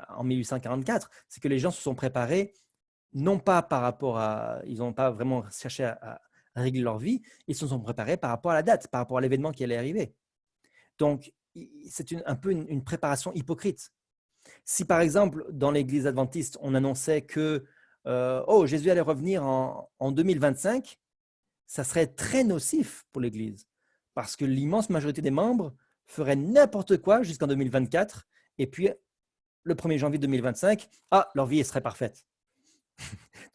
en 1844, c'est que les gens se sont préparés, non pas par rapport à… Ils n'ont pas vraiment cherché à régler leur vie, ils se sont préparés par rapport à la date, par rapport à l'événement qui allait arriver. Donc, c'est un peu une préparation hypocrite. Si par exemple, dans l'église adventiste, on annonçait que Jésus allait revenir en 2025, ça serait très nocif pour l'église, parce que l'immense majorité des membres ferait n'importe quoi jusqu'en 2024, et puis le 1er janvier 2025, leur vie serait parfaite.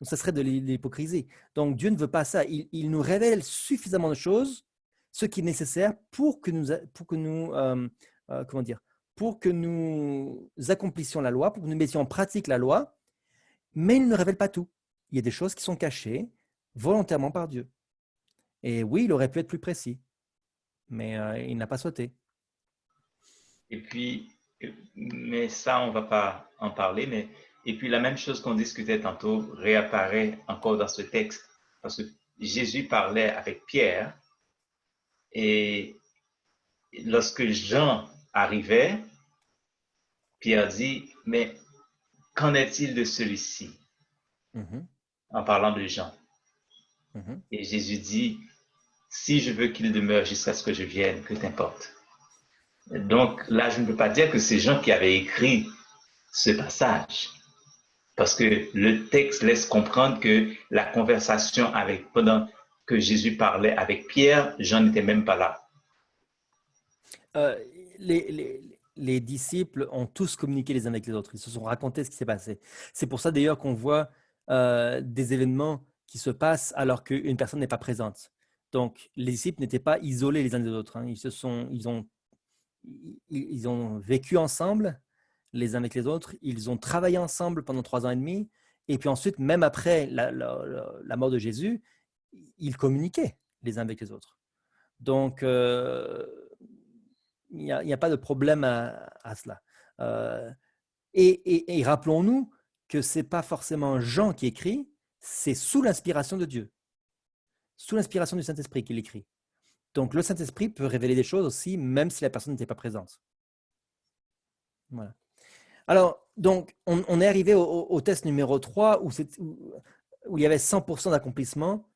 Donc, ça serait de l'hypocrisie. Donc, Dieu ne veut pas ça. Il nous révèle suffisamment de choses, ce qui est nécessaire pour que nous accomplissions la loi, pour que nous mettions en pratique la loi, mais il ne révèle pas tout. Il y a des choses qui sont cachées volontairement par Dieu. Et oui, il aurait pu être plus précis, mais il n'a pas sauté. Et puis, mais ça, on ne va pas en parler, et puis la même chose qu'on discutait tantôt réapparaît encore dans ce texte, parce que Jésus parlait avec Pierre, et lorsque Jean arrivait, Pierre dit, mais qu'en est-il de celui-ci? En parlant de Jean. Et Jésus dit, si je veux qu'il demeure jusqu'à ce que je vienne, que t'importe. Donc là, je ne peux pas dire que c'est Jean qui avait écrit ce passage, parce que le texte laisse comprendre que la conversation pendant que Jésus parlait avec Pierre, Jean n'était même pas là. Les disciples ont tous communiqué les uns avec les autres. Ils se sont racontés ce qui s'est passé. C'est pour ça d'ailleurs qu'on voit des événements qui se passent alors qu'une personne n'est pas présente. Donc, les disciples n'étaient pas isolés les uns des autres. Hein. Ils ont vécu ensemble les uns avec les autres. Ils ont travaillé ensemble pendant 3 ans et demi. Et puis ensuite, même après la mort de Jésus, ils communiquaient les uns avec les autres. Donc, il n'y a pas de problème à cela. Et rappelons-nous que ce n'est pas forcément Jean qui écrit, c'est sous l'inspiration de Dieu. sous l'inspiration du Saint-Esprit qu'il écrit. Donc, le Saint-Esprit peut révéler des choses aussi, même si la personne n'était pas présente. Voilà. Alors, donc, on est arrivé au test numéro 3 où il y avait 100% d'accomplissement.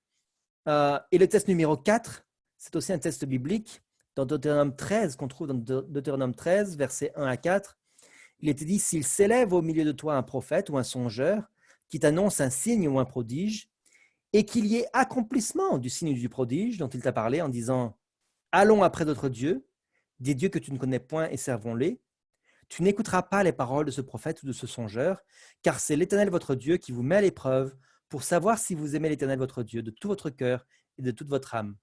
Et le test numéro 4, c'est aussi un test biblique dans Deutéronome 13, qu'on trouve dans Deutéronome 13, versets 1 à 4. Il était dit, s'il s'élève au milieu de toi un prophète ou un songeur qui t'annonce un signe ou un prodige, et qu'il y ait accomplissement du signe ou du prodige dont il t'a parlé en disant, allons après d'autres dieux, des dieux que tu ne connais point et servons-les, tu n'écouteras pas les paroles de ce prophète ou de ce songeur, car c'est l'Éternel votre Dieu qui vous met à l'épreuve pour savoir si vous aimez l'Éternel votre Dieu de tout votre cœur et de toute votre âme.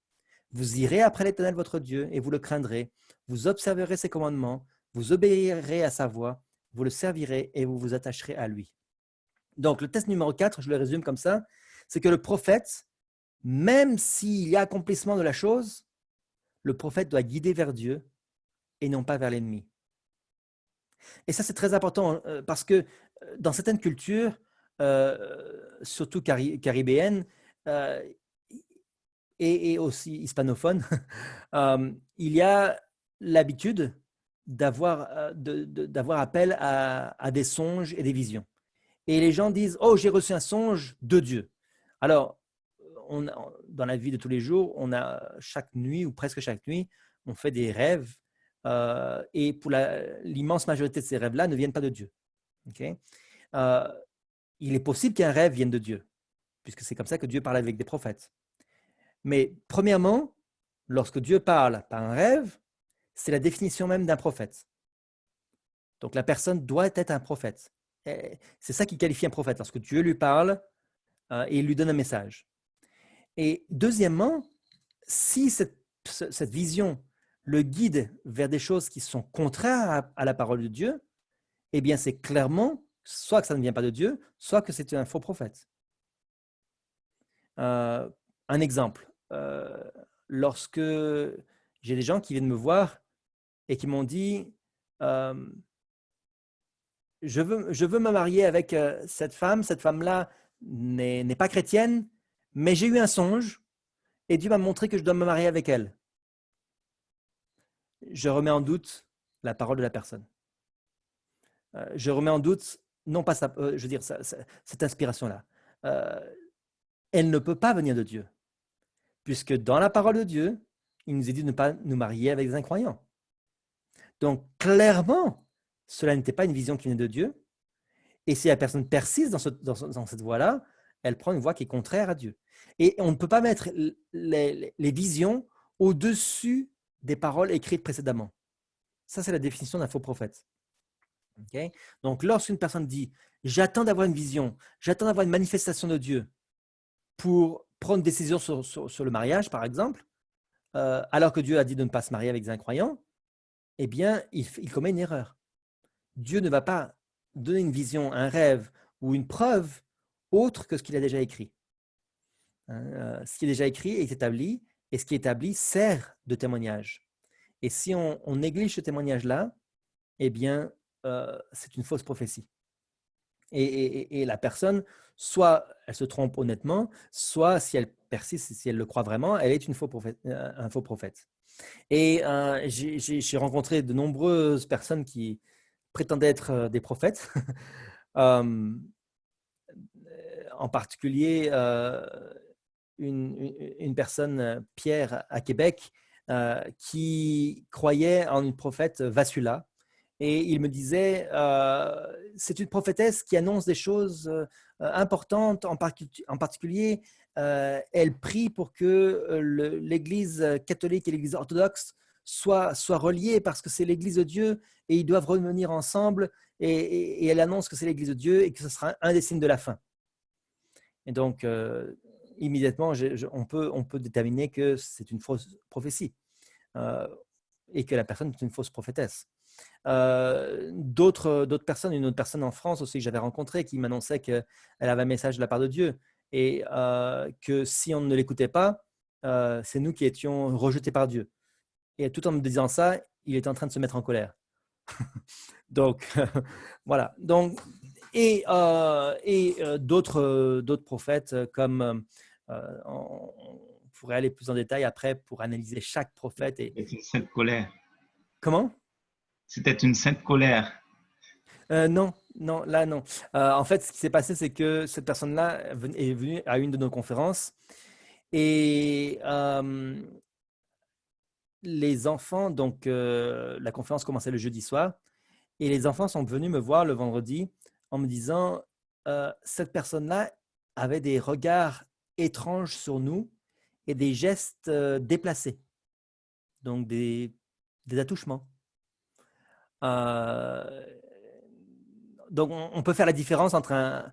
Vous irez après l'Éternel votre Dieu et vous le craindrez, vous observerez ses commandements, vous obéirez à sa voix, vous le servirez et vous vous attacherez à lui. Donc, le test numéro 4, je le résume comme ça, c'est que le prophète, même s'il y a accomplissement de la chose, le prophète doit guider vers Dieu et non pas vers l'ennemi. Et ça, c'est très important parce que dans certaines cultures, surtout caribéennes et aussi hispanophones, il y a l'habitude d'avoir appel à des songes et des visions. Et les gens disent « Oh, j'ai reçu un songe de Dieu ». Alors, dans la vie de tous les jours, on a chaque nuit ou presque chaque nuit, on fait des rêves et pour l'immense majorité de ces rêves-là ne viennent pas de Dieu. Okay? Il est possible qu'un rêve vienne de Dieu, puisque c'est comme ça que Dieu parle avec des prophètes. Mais premièrement, lorsque Dieu parle par un rêve, c'est la définition même d'un prophète. Donc la personne doit être un prophète. C'est ça qui qualifie un prophète, lorsque Dieu lui parle et il lui donne un message. Et deuxièmement, si cette vision le guide vers des choses qui sont contraires à la parole de Dieu, eh bien c'est clairement soit que ça ne vient pas de Dieu, soit que c'est un faux prophète. Un exemple, lorsque j'ai des gens qui viennent me voir et qui m'ont dit je veux me marier avec cette femme-là n'est pas chrétienne, mais j'ai eu un songe et Dieu m'a montré que je dois me marier avec elle. Je remets en doute la parole de la personne. Je remets en doute, non pas cette inspiration-là. Elle ne peut pas venir de Dieu, puisque dans la parole de Dieu, il nous est dit de ne pas nous marier avec des incroyants. Donc, clairement, cela n'était pas une vision qui venait de Dieu. Et si la personne persiste dans cette voie-là, elle prend une voie qui est contraire à Dieu. Et on ne peut pas mettre les visions au-dessus des paroles écrites précédemment. Ça, c'est la définition d'un faux prophète. Okay? Donc, lorsqu'une personne dit « j'attends d'avoir une vision, j'attends d'avoir une manifestation de Dieu pour prendre une décision sur le mariage, par exemple, alors que Dieu a dit de ne pas se marier avec des incroyants, eh bien, il commet une erreur. Dieu ne va pas donner une vision, un rêve ou une preuve autre que ce qu'il a déjà écrit. Ce qui est déjà écrit est établi, et ce qui est établi sert de témoignage. Et si on néglige ce témoignage-là, eh bien, c'est une fausse prophétie. Et la personne, soit elle se trompe honnêtement, soit si elle persiste, si elle le croit vraiment, elle est un faux prophète. Et j'ai rencontré de nombreuses personnes qui prétendaient être des prophètes, en particulier une personne, Pierre, à Québec, qui croyait en une prophète Vassula. Et il me disait, c'est une prophétesse qui annonce des choses importantes, en particulier, elle prie pour que l'Église catholique et l'Église orthodoxe soient reliées parce que c'est l'Église de Dieu et ils doivent revenir ensemble. Et elle annonce que c'est l'Église de Dieu et que ce sera un des signes de la fin. Et donc, immédiatement, on peut déterminer que c'est une fausse prophétie et que la personne est une fausse prophétesse. D'autres personnes, une autre personne en France aussi que j'avais rencontrée qui m'annonçait qu'elle avait un message de la part de Dieu et que si on ne l'écoutait pas, c'est nous qui étions rejetés par Dieu. Et tout en me disant ça, il était en train de se mettre en colère. Donc, voilà. Donc, et d'autres prophètes comme pourrais aller plus en détail après pour analyser chaque prophète. C'était une sainte colère. Comment? C'était une sainte colère. Non, non, là, non. En fait, ce qui s'est passé, c'est que cette personne-là est venue à une de nos conférences et les enfants, donc la conférence commençait le jeudi soir, et les enfants sont venus me voir le vendredi en me disant cette personne-là avait des regards étranges sur nous et des gestes déplacés, donc des attouchements. Donc, on peut faire la différence entre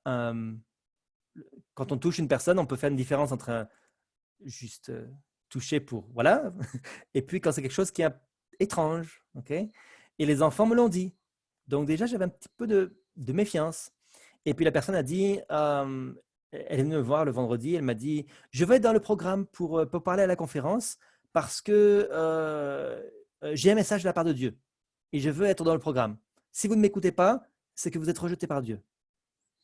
quand on touche une personne, on peut faire une différence entre juste toucher pour, voilà, et puis quand c'est quelque chose qui est étrange, ok? Et les enfants me l'ont dit. Donc déjà, j'avais un petit peu de méfiance. Et puis la personne a dit, elle est venue me voir le vendredi, elle m'a dit, je vais être dans le programme pour parler à la conférence parce que j'ai un message de la part de Dieu et je veux être dans le programme. Si vous ne m'écoutez pas, c'est que vous êtes rejeté par Dieu.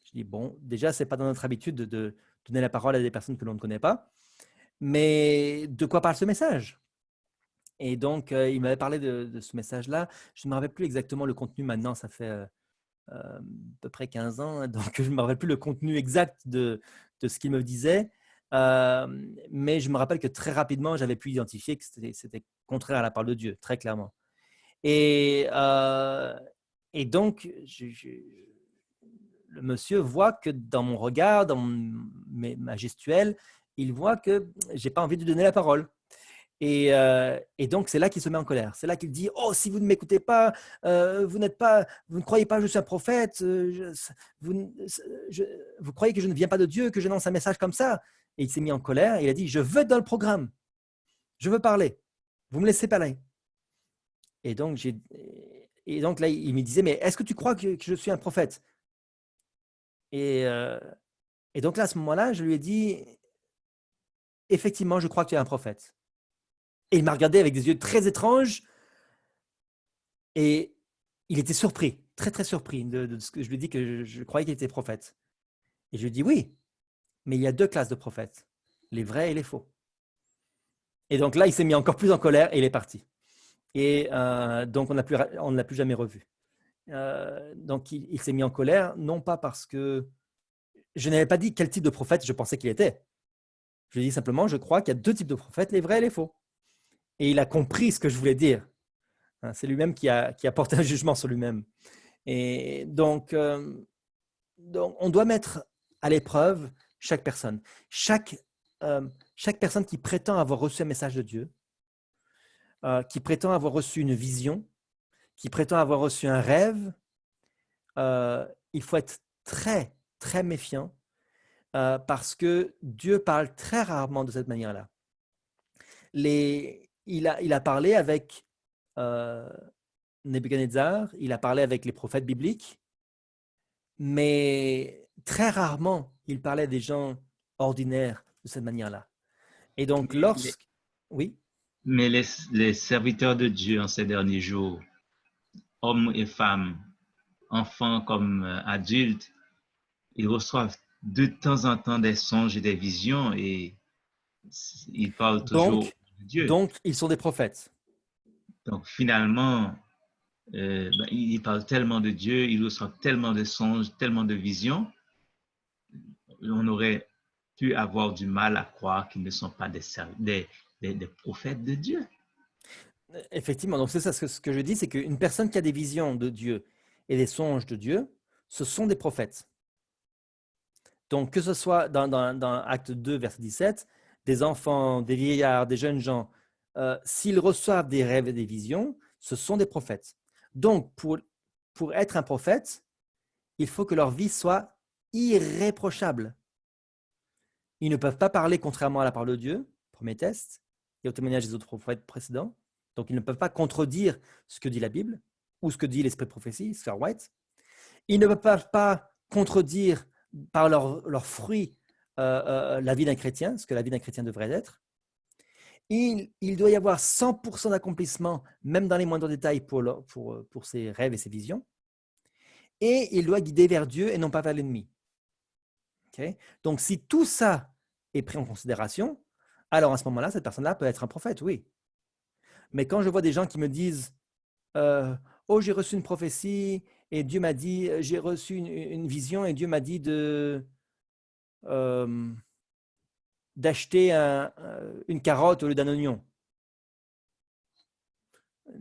Je dis, bon, déjà, ce n'est pas dans notre habitude de donner la parole à des personnes que l'on ne connaît pas, mais de quoi parle ce message? Et donc, il m'avait parlé de ce message-là. Je ne me rappelle plus exactement le contenu maintenant, ça fait à peu près 15 ans, donc je ne me rappelle plus le contenu exact de ce qu'il me disait, mais je me rappelle que très rapidement, j'avais pu identifier que c'était contraire à la parole de Dieu, très clairement. Et donc, le monsieur voit que dans mon regard, dans ma gestuelle, il voit que je n'ai pas envie de lui donner la parole. Et donc, c'est là qu'il se met en colère. C'est là qu'il dit, oh, si vous ne m'écoutez pas, vous ne croyez pas que je suis un prophète, vous croyez que je ne viens pas de Dieu, que je lance un message comme ça. Et il s'est mis en colère et il a dit, je veux être dans le programme. Je veux parler. Vous me laissez parler. Et donc là, il me disait, mais est-ce que tu crois que je suis un prophète? Et donc là, à ce moment-là, je lui ai dit, effectivement, je crois que tu es un prophète. Et il m'a regardé avec des yeux très étranges et il était surpris, très, très surpris de ce que je lui ai dit que je croyais qu'il était prophète. Et je lui ai dit, oui, mais il y a deux classes de prophètes, les vrais et les faux. Et donc là, il s'est mis encore plus en colère et il est parti. Et donc, on ne l'a plus jamais revu. Donc, il s'est mis en colère, non pas parce que je n'avais pas dit quel type de prophète je pensais qu'il était. Je lui ai dit simplement, je crois qu'il y a deux types de prophètes, les vrais et les faux. Et il a compris ce que je voulais dire. C'est lui-même qui a porté un jugement sur lui-même. Et donc, on doit mettre à l'épreuve chaque personne. Chaque personne qui prétend avoir reçu un message de Dieu, qui prétend avoir reçu une vision, qui prétend avoir reçu un rêve, il faut être très, très méfiant parce que Dieu parle très rarement de cette manière-là. Il a parlé avec Nebuchadnezzar, il a parlé avec les prophètes bibliques, mais très rarement il parlait des gens ordinaires de cette manière-là. Et donc, oui. Mais les serviteurs de Dieu en ces derniers jours, hommes et femmes, enfants comme adultes, ils reçoivent de temps en temps des songes et des visions et ils parlent toujours de Dieu. Donc, ils sont des prophètes. Donc, finalement, ils parlent tellement de Dieu, ils reçoivent tellement de songes, tellement de visions, on aurait pu avoir du mal à croire qu'ils ne sont pas des prophètes de Dieu. Effectivement, donc c'est ça ce que je dis, c'est qu'une personne qui a des visions de Dieu et des songes de Dieu, ce sont des prophètes. Donc, que ce soit dans Acte 2, verset 17, des enfants, des vieillards, des jeunes gens, s'ils reçoivent des rêves et des visions, ce sont des prophètes. Donc, pour être un prophète, il faut que leur vie soit irréprochable. Ils ne peuvent pas parler contrairement à la parole de Dieu, premier test, et au témoignage des autres prophètes précédents. Donc, ils ne peuvent pas contredire ce que dit la Bible ou ce que dit l'Esprit de prophétie, Sir White. Ils ne peuvent pas contredire par leurs fruits la vie d'un chrétien, ce que la vie d'un chrétien devrait être. Il doit y avoir 100% d'accomplissement, même dans les moindres détails, pour ses rêves et ses visions. Et il doit guider vers Dieu et non pas vers l'ennemi. Okay? Donc, si tout ça est pris en considération, alors à ce moment-là, cette personne-là peut être un prophète, oui. Mais quand je vois des gens qui me disent oh, j'ai reçu une prophétie et Dieu m'a dit, j'ai reçu une vision et Dieu m'a dit euh, d'acheter une carotte au lieu d'un oignon.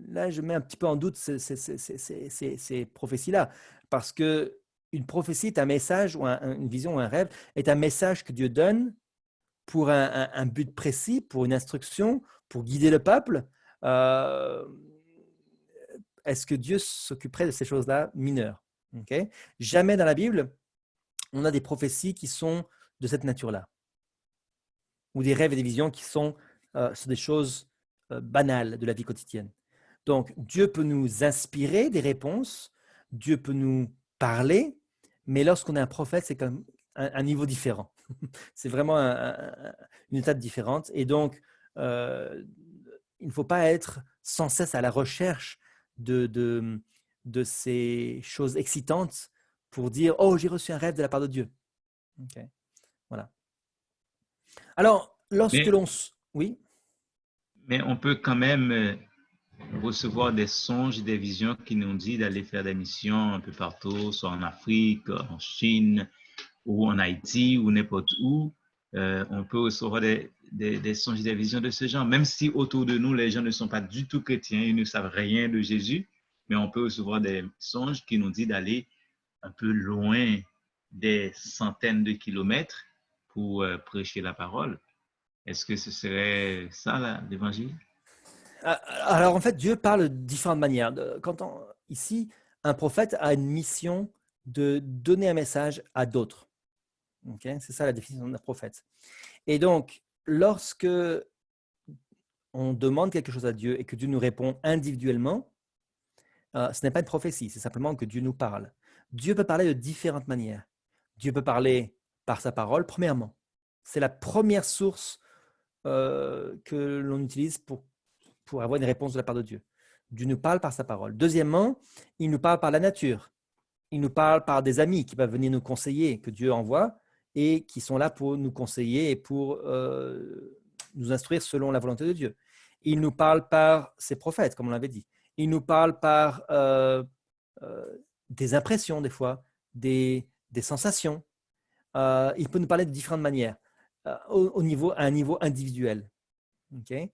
Là, je mets un petit peu en doute ces prophéties-là, parce que une prophétie est un message, ou une vision ou un rêve, est un message que Dieu donne pour un but précis, pour une instruction, pour guider le peuple. Est-ce que Dieu s'occuperait de ces choses-là mineures? Okay? Jamais dans la Bible, on a des prophéties qui sont de cette nature-là, ou des rêves et des visions qui sont sur des choses banales de la vie quotidienne. Donc, Dieu peut nous inspirer des réponses, Dieu peut nous parler, mais lorsqu'on est un prophète, c'est comme un niveau différent. C'est vraiment une étape différente. Et donc, il ne faut pas être sans cesse à la recherche de ces choses excitantes pour dire « Oh, j'ai reçu un rêve de la part de Dieu. Okay. » Voilà. Alors, lorsque Mais, l'on... Oui, mais on peut quand même recevoir des songes, des visions qui nous disent d'aller faire des missions un peu partout, soit en Afrique, en Chine, ou en Haïti, ou n'importe où. On peut recevoir des songes, des visions de ce genre, même si autour de nous, les gens ne sont pas du tout chrétiens, ils ne savent rien de Jésus, mais on peut recevoir des songes qui nous disent d'aller un peu loin des centaines de kilomètres pour prêcher la parole. Est-ce que ce serait ça, l'évangile? alors en fait, Dieu parle de différentes manières. Ici, un prophète a une mission de donner un message à d'autres. Okay? C'est ça la définition d'un prophète. Et donc, lorsque on demande quelque chose à Dieu et que Dieu nous répond individuellement, ce n'est pas une prophétie, c'est simplement que Dieu nous parle. Dieu peut parler de différentes manières. Dieu peut parler par sa parole, premièrement. C'est la première source que l'on utilise pour avoir une réponse de la part de Dieu. Dieu nous parle par sa parole. Deuxièmement, il nous parle par la nature. Il nous parle par des amis qui peuvent venir nous conseiller, que Dieu envoie, et qui sont là pour nous conseiller et pour nous instruire selon la volonté de Dieu. Il nous parle par ses prophètes, comme on l'avait dit. Il nous parle par des impressions, des fois, des sensations. Il peut nous parler de différentes manières, à un niveau individuel. Okay?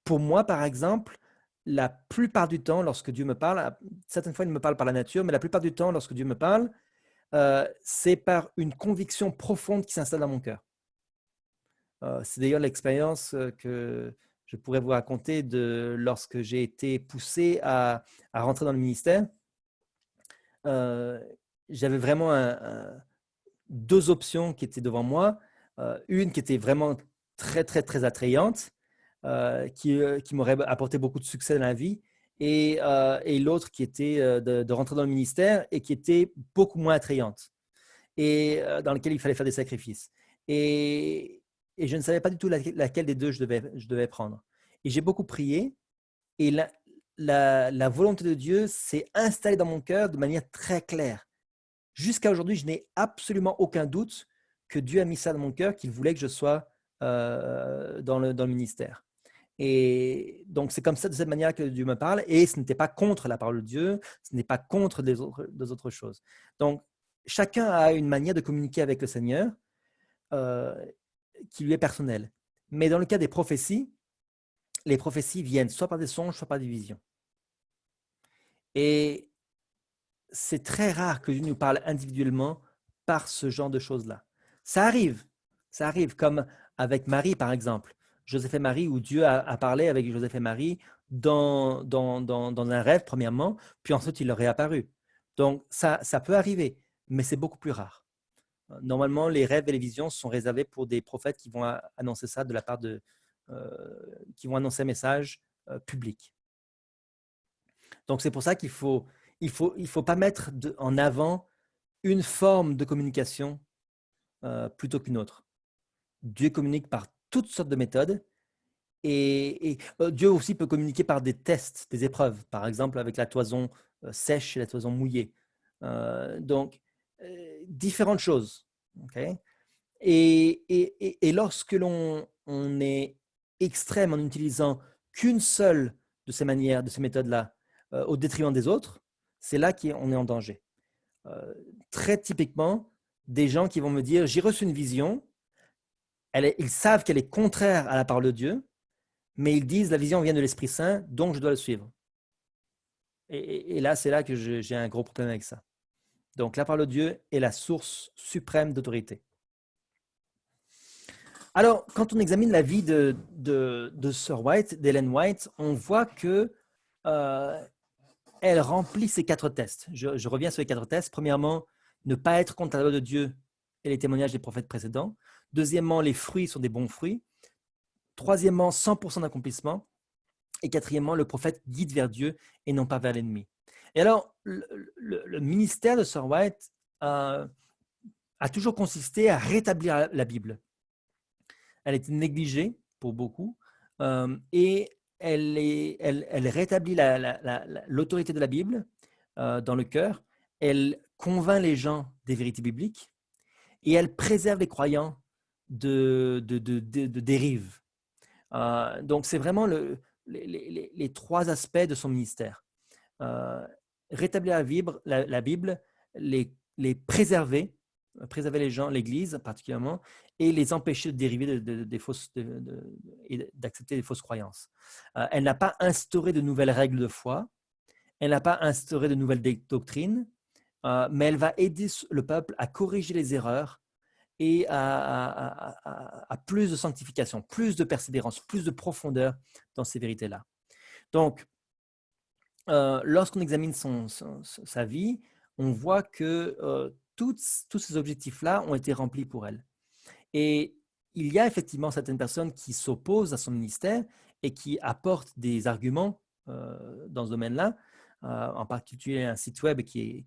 Pour moi, par exemple, la plupart du temps, lorsque Dieu me parle, certaines fois, il me parle par la nature, mais la plupart du temps, lorsque Dieu me parle, c'est par une conviction profonde qui s'installe dans mon cœur. C'est d'ailleurs l'expérience que je pourrais vous raconter de lorsque j'ai été poussé à rentrer dans le ministère. J'avais vraiment deux options qui étaient devant moi. Une qui était vraiment très, très, très attrayante, qui m'aurait apporté beaucoup de succès dans la vie, et l'autre qui était de rentrer dans le ministère et qui était beaucoup moins attrayante, et dans laquelle il fallait faire des sacrifices. Et je ne savais pas du tout laquelle des deux je devais prendre. Et j'ai beaucoup prié, et la volonté de Dieu s'est installée dans mon cœur de manière très claire. Jusqu'à aujourd'hui, je n'ai absolument aucun doute que Dieu a mis ça dans mon cœur, qu'il voulait que je sois dans le ministère. Et donc, c'est comme ça, de cette manière que Dieu me parle, et ce n'était pas contre la parole de Dieu, ce n'est pas contre des autres choses. Donc, chacun a une manière de communiquer avec le Seigneur qui lui est personnelle. Mais dans le cas des prophéties, les prophéties viennent soit par des songes, soit par des visions. Et c'est très rare que Dieu nous parle individuellement par ce genre de choses-là. Ça arrive comme avec Marie, par exemple. Joseph et Marie, où Dieu a parlé avec Joseph et Marie dans un rêve, premièrement, puis ensuite il leur est apparu. Donc, ça peut arriver, mais c'est beaucoup plus rare. Normalement, les rêves et les visions sont réservés pour des prophètes qui vont annoncer ça de la part qui vont annoncer un message public. Donc, c'est pour ça qu'il faut pas mettre en avant une forme de communication plutôt qu'une autre. Dieu communique par toutes sortes de méthodes, et Dieu aussi peut communiquer par des tests, des épreuves, par exemple avec la toison sèche et la toison mouillée. Donc, différentes choses. Okay? Et lorsque l'on est extrême en n'utilisant qu'une seule de ces manières, de ces méthodes-là, au détriment des autres, c'est là qu'on est en danger. Très typiquement, des gens qui vont me dire « j'ai reçu une vision », ils savent qu'elle est contraire à la parole de Dieu, mais ils disent « la vision vient de l'Esprit Saint, donc je dois le suivre ». Et là, c'est là que j'ai un gros problème avec ça. Donc, la parole de Dieu est la source suprême d'autorité. Alors, quand on examine la vie de Sir White, d'Ellen White, on voit que elle remplit ces 4 tests. Je reviens sur les 4 tests. Premièrement, ne pas être contre la loi de Dieu et les témoignages des prophètes précédents. Deuxièmement, les fruits sont des bons fruits. Troisièmement, 100% d'accomplissement. Et quatrièmement, le prophète guide vers Dieu et non pas vers l'ennemi. Et alors, le ministère de Sir White a toujours consisté à rétablir la Bible. Elle était négligée pour beaucoup et elle rétablit l'autorité de la Bible dans le cœur. Elle convainc les gens des vérités bibliques et elle préserve les croyants de dérives. Donc, c'est vraiment les 3 aspects de son ministère. Rétablir la Bible, les préserver les gens, l'Église particulièrement, et les empêcher de dériver et d'accepter des fausses croyances. Elle n'a pas instauré de nouvelles règles de foi, elle n'a pas instauré de nouvelles doctrines, mais elle va aider le peuple à corriger les erreurs et à plus de sanctification, plus de persévérance, plus de profondeur dans ces vérités-là. Donc, lorsqu'on examine sa vie, on voit que tous ces objectifs-là ont été remplis pour elle. Et il y a effectivement certaines personnes qui s'opposent à son ministère et qui apportent des arguments dans ce domaine-là, en particulier un site web qui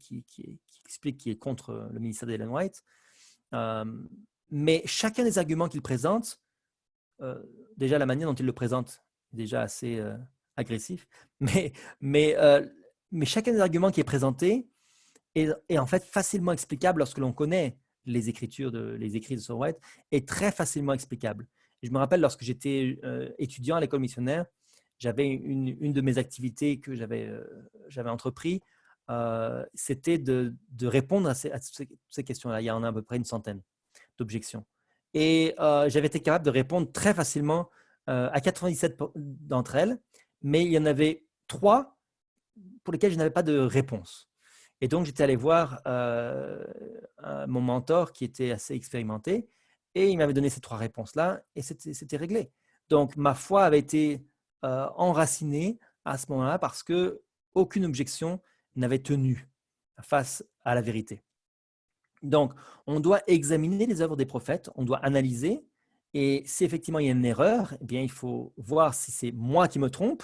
explique qu'il est contre le ministère d'Ellen White. Mais chacun des arguments qu'il présente, déjà la manière dont il le présente est déjà assez agressif, mais chacun des arguments qui est présenté est en fait facilement explicable lorsque l'on connaît les écrits de Sir White, est très facilement explicable. Et je me rappelle lorsque j'étais étudiant à l'école missionnaire, j'avais une de mes activités que j'avais entrepris, c'était de répondre à ces questions-là. Il y en a à peu près une centaine d'objections. Et j'avais été capable de répondre très facilement à 97 d'entre elles, mais il y en avait 3 pour lesquelles je n'avais pas de réponse. Et donc, j'étais allé voir mon mentor qui était assez expérimenté et il m'avait donné ces 3 réponses-là et c'était réglé. Donc, ma foi avait été enracinée à ce moment-là parce qu'aucune objection n'avait tenu face à la vérité. Donc, on doit examiner les œuvres des prophètes, on doit analyser et si effectivement il y a une erreur, eh bien, il faut voir si c'est moi qui me trompe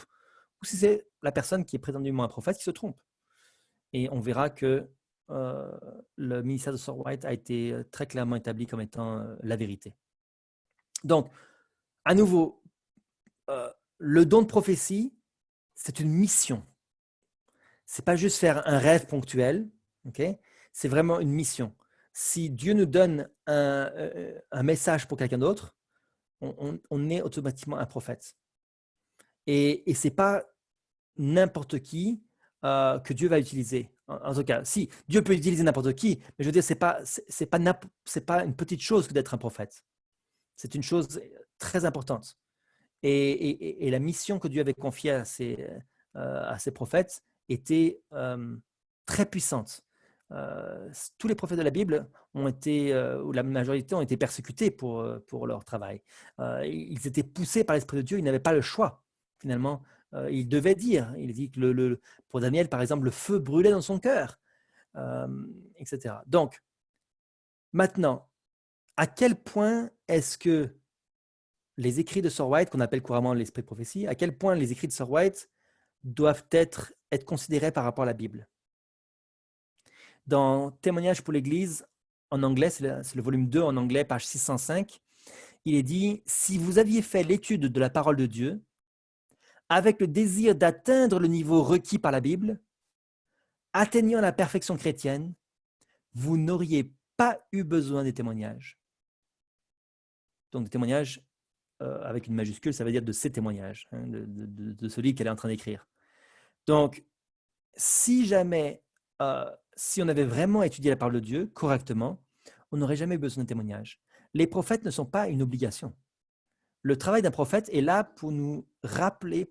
ou si c'est la personne qui est prétendument un prophète qui se trompe. Et on verra que le ministère de Sir White a été très clairement établi comme étant la vérité. Donc, à nouveau, le don de prophétie, c'est une mission. Ce n'est pas juste faire un rêve ponctuel, okay? C'est vraiment une mission. Si Dieu nous donne un message pour quelqu'un d'autre, on est automatiquement un prophète. Et ce n'est pas n'importe qui que Dieu va utiliser. En tout cas, si, Dieu peut utiliser n'importe qui, mais je veux dire, ce n'est pas une petite chose que d'être un prophète. C'est une chose très importante. Et la mission que Dieu avait confiée à ses prophètes était très puissante. Tous les prophètes de la Bible ont été, ou la majorité ont été persécutés pour leur travail. Ils étaient poussés par l'Esprit de Dieu, ils n'avaient pas le choix, finalement. Il devait dire, il dit que pour Daniel, par exemple, le feu brûlait dans son cœur, etc. Donc, maintenant, à quel point est-ce que les écrits de Sir White, qu'on appelle couramment l'esprit de prophétie, à quel point les écrits de Sir White doivent être considérés par rapport à la Bible? Dans Témoignages pour l'Église, en anglais, c'est le volume 2 en anglais, page 605, il est dit « Si vous aviez fait l'étude de la parole de Dieu, avec le désir d'atteindre le niveau requis par la Bible, atteignant la perfection chrétienne, vous n'auriez pas eu besoin des témoignages. Donc, des témoignages avec une majuscule, ça veut dire de ses témoignages, hein, de celui qu'elle est en train d'écrire. Donc, si jamais, si on avait vraiment étudié la parole de Dieu correctement, on n'aurait jamais besoin de témoignages. Les prophètes ne sont pas une obligation. Le travail d'un prophète est là pour nous rappeler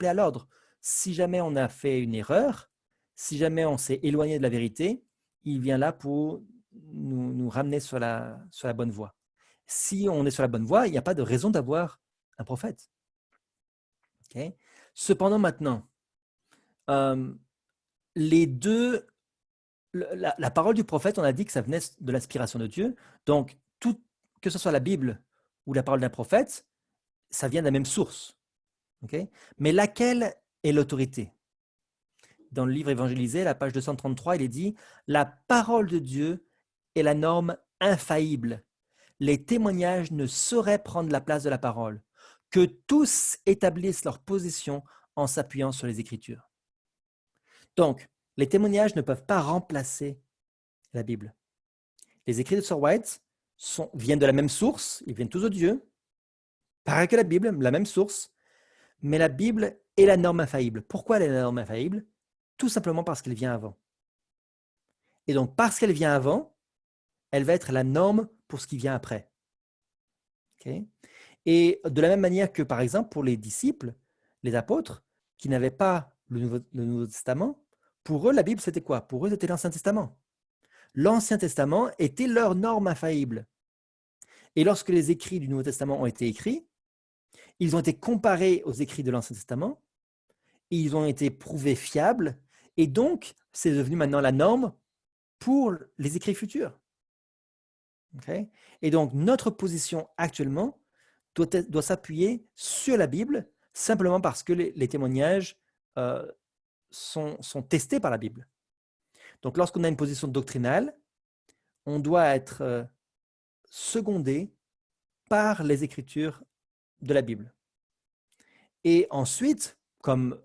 à l'ordre. Si jamais on a fait une erreur, si jamais on s'est éloigné de la vérité, il vient là pour nous ramener sur la bonne voie. Si on est sur la bonne voie, il n'y a pas de raison d'avoir un prophète. Okay? Cependant, maintenant, les deux, la parole du prophète, on a dit que ça venait de l'inspiration de Dieu. Donc, que ce soit la Bible ou la parole d'un prophète, ça vient de la même source. Okay? Mais laquelle est l'autorité? Dans le livre évangélisé, la page 233, il est dit « La parole de Dieu est la norme infaillible. Les témoignages ne sauraient prendre la place de la parole. Que tous établissent leur position en s'appuyant sur les Écritures. » Donc, les témoignages ne peuvent pas remplacer la Bible. Les écrits de Sir White viennent de la même source, ils viennent tous de Dieu, pareil que la Bible, la même source, mais la Bible est la norme infaillible. Pourquoi elle est la norme infaillible? Tout simplement parce qu'elle vient avant. Et donc, parce qu'elle vient avant, elle va être la norme pour ce qui vient après. Okay? Et de la même manière que, par exemple, pour les disciples, les apôtres, qui n'avaient pas le Nouveau Testament, pour eux, la Bible, c'était quoi? Pour eux, c'était l'Ancien Testament. L'Ancien Testament était leur norme infaillible. Et lorsque les écrits du Nouveau Testament ont été écrits, ils ont été comparés aux écrits de l'Ancien Testament, et ils ont été prouvés fiables, et donc, c'est devenu maintenant la norme pour les écrits futurs. Okay? Et donc, notre position actuellement doit s'appuyer sur la Bible, simplement parce que les témoignages sont testés par la Bible. Donc, lorsqu'on a une position doctrinale, on doit être secondé par les Écritures de la Bible. Et ensuite, comme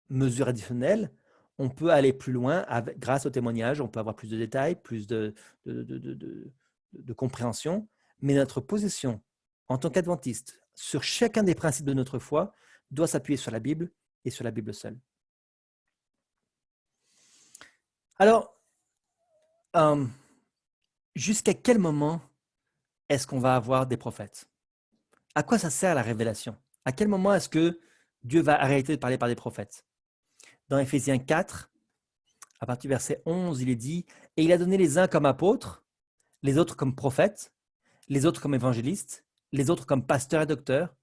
mesure additionnelle, on peut aller plus loin grâce au témoignage, on peut avoir plus de détails, plus de compréhension, mais notre position en tant qu'adventiste sur chacun des principes de notre foi doit s'appuyer sur la Bible et sur la Bible seule. Alors, jusqu'à quel moment est-ce qu'on va avoir des prophètes? À quoi ça sert la révélation? À quel moment est-ce que Dieu va arrêter de parler par des prophètes? Dans Éphésiens 4, à partir du verset 11, il est dit « Et il a donné les uns comme apôtres, les autres comme prophètes, les autres comme évangélistes, les autres comme pasteurs et docteurs,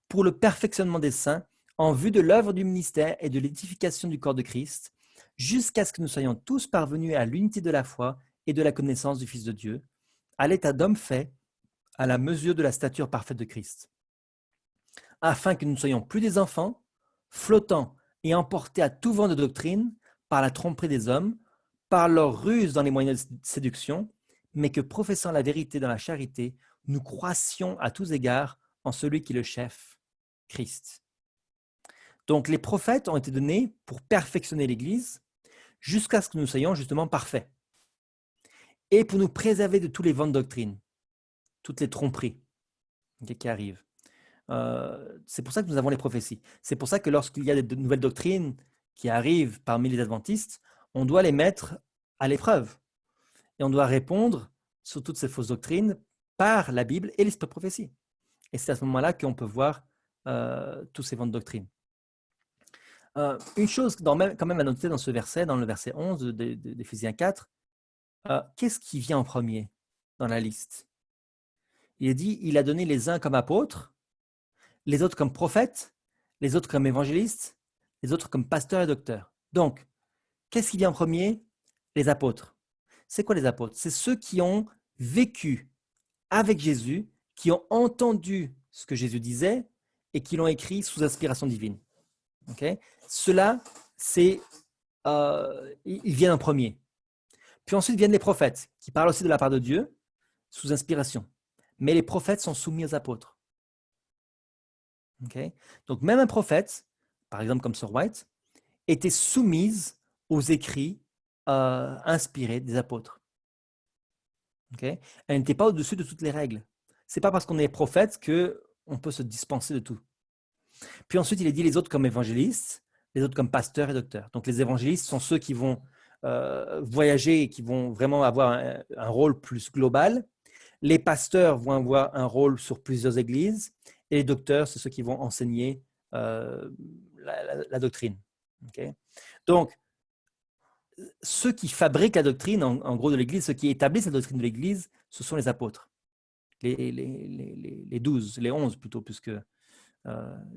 pour le perfectionnement des saints, en vue de l'œuvre du ministère et de l'édification du corps de Christ, jusqu'à ce que nous soyons tous parvenus à l'unité de la foi et de la connaissance du Fils de Dieu, à l'état d'homme fait, à la mesure de la stature parfaite de Christ, afin que nous ne soyons plus des enfants, flottants et emportés à tout vent de doctrine par la tromperie des hommes, par leur ruse dans les moyens de séduction, mais que, professant la vérité dans la charité, nous croissions à tous égards en celui qui est le chef, Christ. » Donc, les prophètes ont été donnés pour perfectionner l'Église jusqu'à ce que nous soyons justement parfaits et pour nous préserver de tous les vents de doctrine, toutes les tromperies qui arrivent. C'est pour ça que nous avons les prophéties. C'est pour ça que lorsqu'il y a de nouvelles doctrines qui arrivent parmi les adventistes, on doit les mettre à l'épreuve. Et on doit répondre sur toutes ces fausses doctrines par la Bible et l'esprit de prophétie. Et c'est à ce moment-là qu'on peut voir tous ces vents de doctrine. Une chose quand même à noter dans ce verset, dans le verset 11 d'Éphésiens 4, qu'est-ce qui vient en premier dans la liste? Il est dit, il a donné les uns comme apôtres, les autres comme prophètes, les autres comme évangélistes, les autres comme pasteurs et docteurs. Donc, qu'est-ce qui vient en premier? Les apôtres. C'est quoi les apôtres? C'est ceux qui ont vécu avec Jésus, qui ont entendu ce que Jésus disait et qui l'ont écrit sous inspiration divine. Okay? Ceux-là, ils viennent en premier. Puis ensuite viennent les prophètes, qui parlent aussi de la part de Dieu, sous inspiration. Mais les prophètes sont soumis aux apôtres. Okay? Donc même un prophète, par exemple comme Sir White, était soumise aux écrits inspirés des apôtres. Okay? Elle n'était pas au-dessus de toutes les règles. c'est pas parce qu'on est prophète qu'on peut se dispenser de tout. Puis ensuite, il est dit les autres comme évangélistes, les autres comme pasteurs et docteurs. Donc les évangélistes sont ceux qui vont voyager et qui vont vraiment avoir un rôle plus global. Les pasteurs vont avoir un rôle sur plusieurs églises et les docteurs, c'est ceux qui vont enseigner la doctrine. Okay? Donc, ceux qui fabriquent la doctrine, en gros, de l'Église, ceux qui établissent la doctrine de l'Église, ce sont les apôtres. Les 12, les 11 plutôt, puisque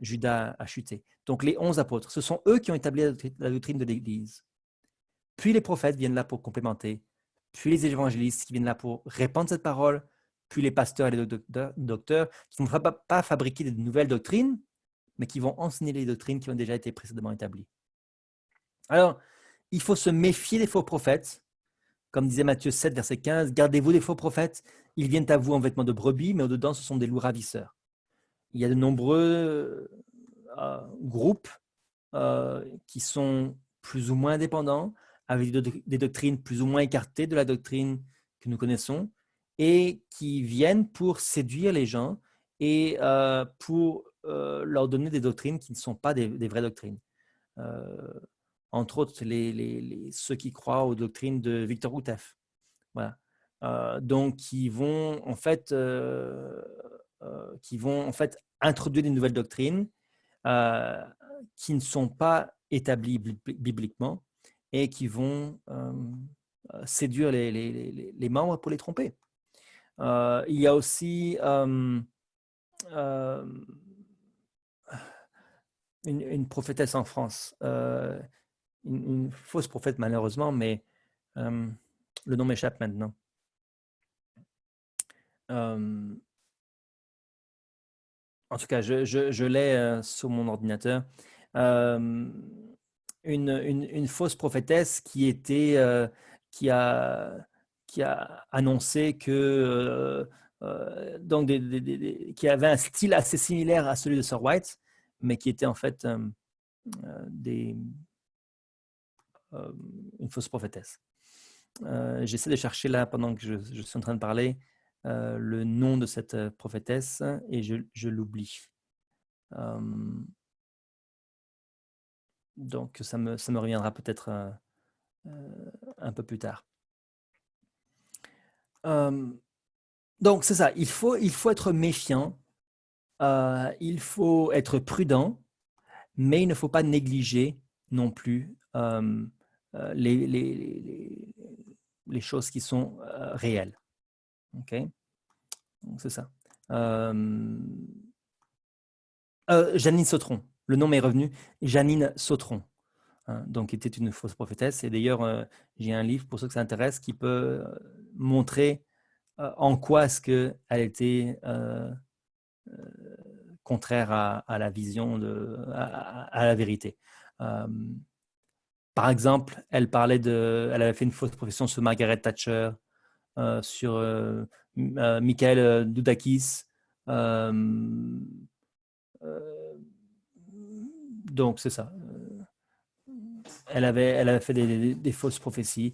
Judas a chuté. Donc, les 11 apôtres, ce sont eux qui ont établi la doctrine de l'Église. Puis les prophètes viennent là pour complémenter. Puis les évangélistes qui viennent là pour répandre cette parole. Puis les pasteurs et les docteurs qui ne vont pas fabriquer de nouvelles doctrines, mais qui vont enseigner les doctrines qui ont déjà été précédemment établies. Alors, il faut se méfier des faux prophètes. Comme disait Matthieu 7, verset 15, « Gardez-vous des faux prophètes, ils viennent à vous en vêtements de brebis, mais au-dedans, ce sont des loups ravisseurs. » Il y a de nombreux groupes qui sont plus ou moins indépendants, avec des doctrines plus ou moins écartées de la doctrine que nous connaissons, et qui viennent pour séduire les gens et pour leur donner des doctrines qui ne sont pas des vraies doctrines. Entre autres, ceux qui croient aux doctrines de Victor Houteff. Voilà. Donc, qui vont en fait introduire des nouvelles doctrines qui ne sont pas établies bibliquement et qui vont séduire les membres pour les tromper. Il y a aussi une prophétesse en France, une fausse prophète malheureusement, mais le nom m'échappe maintenant. En tout cas, je l'ai sur mon ordinateur. Une fausse prophétesse qui a annoncé que donc qui avait un style assez similaire à celui de Sir White, mais qui était en fait une fausse prophétesse. J'essaie de chercher là, pendant que je suis en train de parler, le nom de cette prophétesse et je l'oublie. Donc, ça me reviendra peut-être un peu plus tard. Donc, c'est ça. Il faut être méfiant. Il faut être prudent, mais il ne faut pas négliger non plus les choses qui sont réelles. OK? Donc, c'est ça. Janine Sautron. Le nom m'est revenu. Janine Sautron. Donc, était une fausse prophétesse. Et d'ailleurs, j'ai un livre, pour ceux que ça intéresse, qui peut montrer en quoi est-ce qu'elle était contraire à la vision, à la vérité. Par exemple, elle avait fait une fausse profession sur Margaret Thatcher, sur Michael Dudakis. Donc, c'est ça. Elle avait fait des fausses prophéties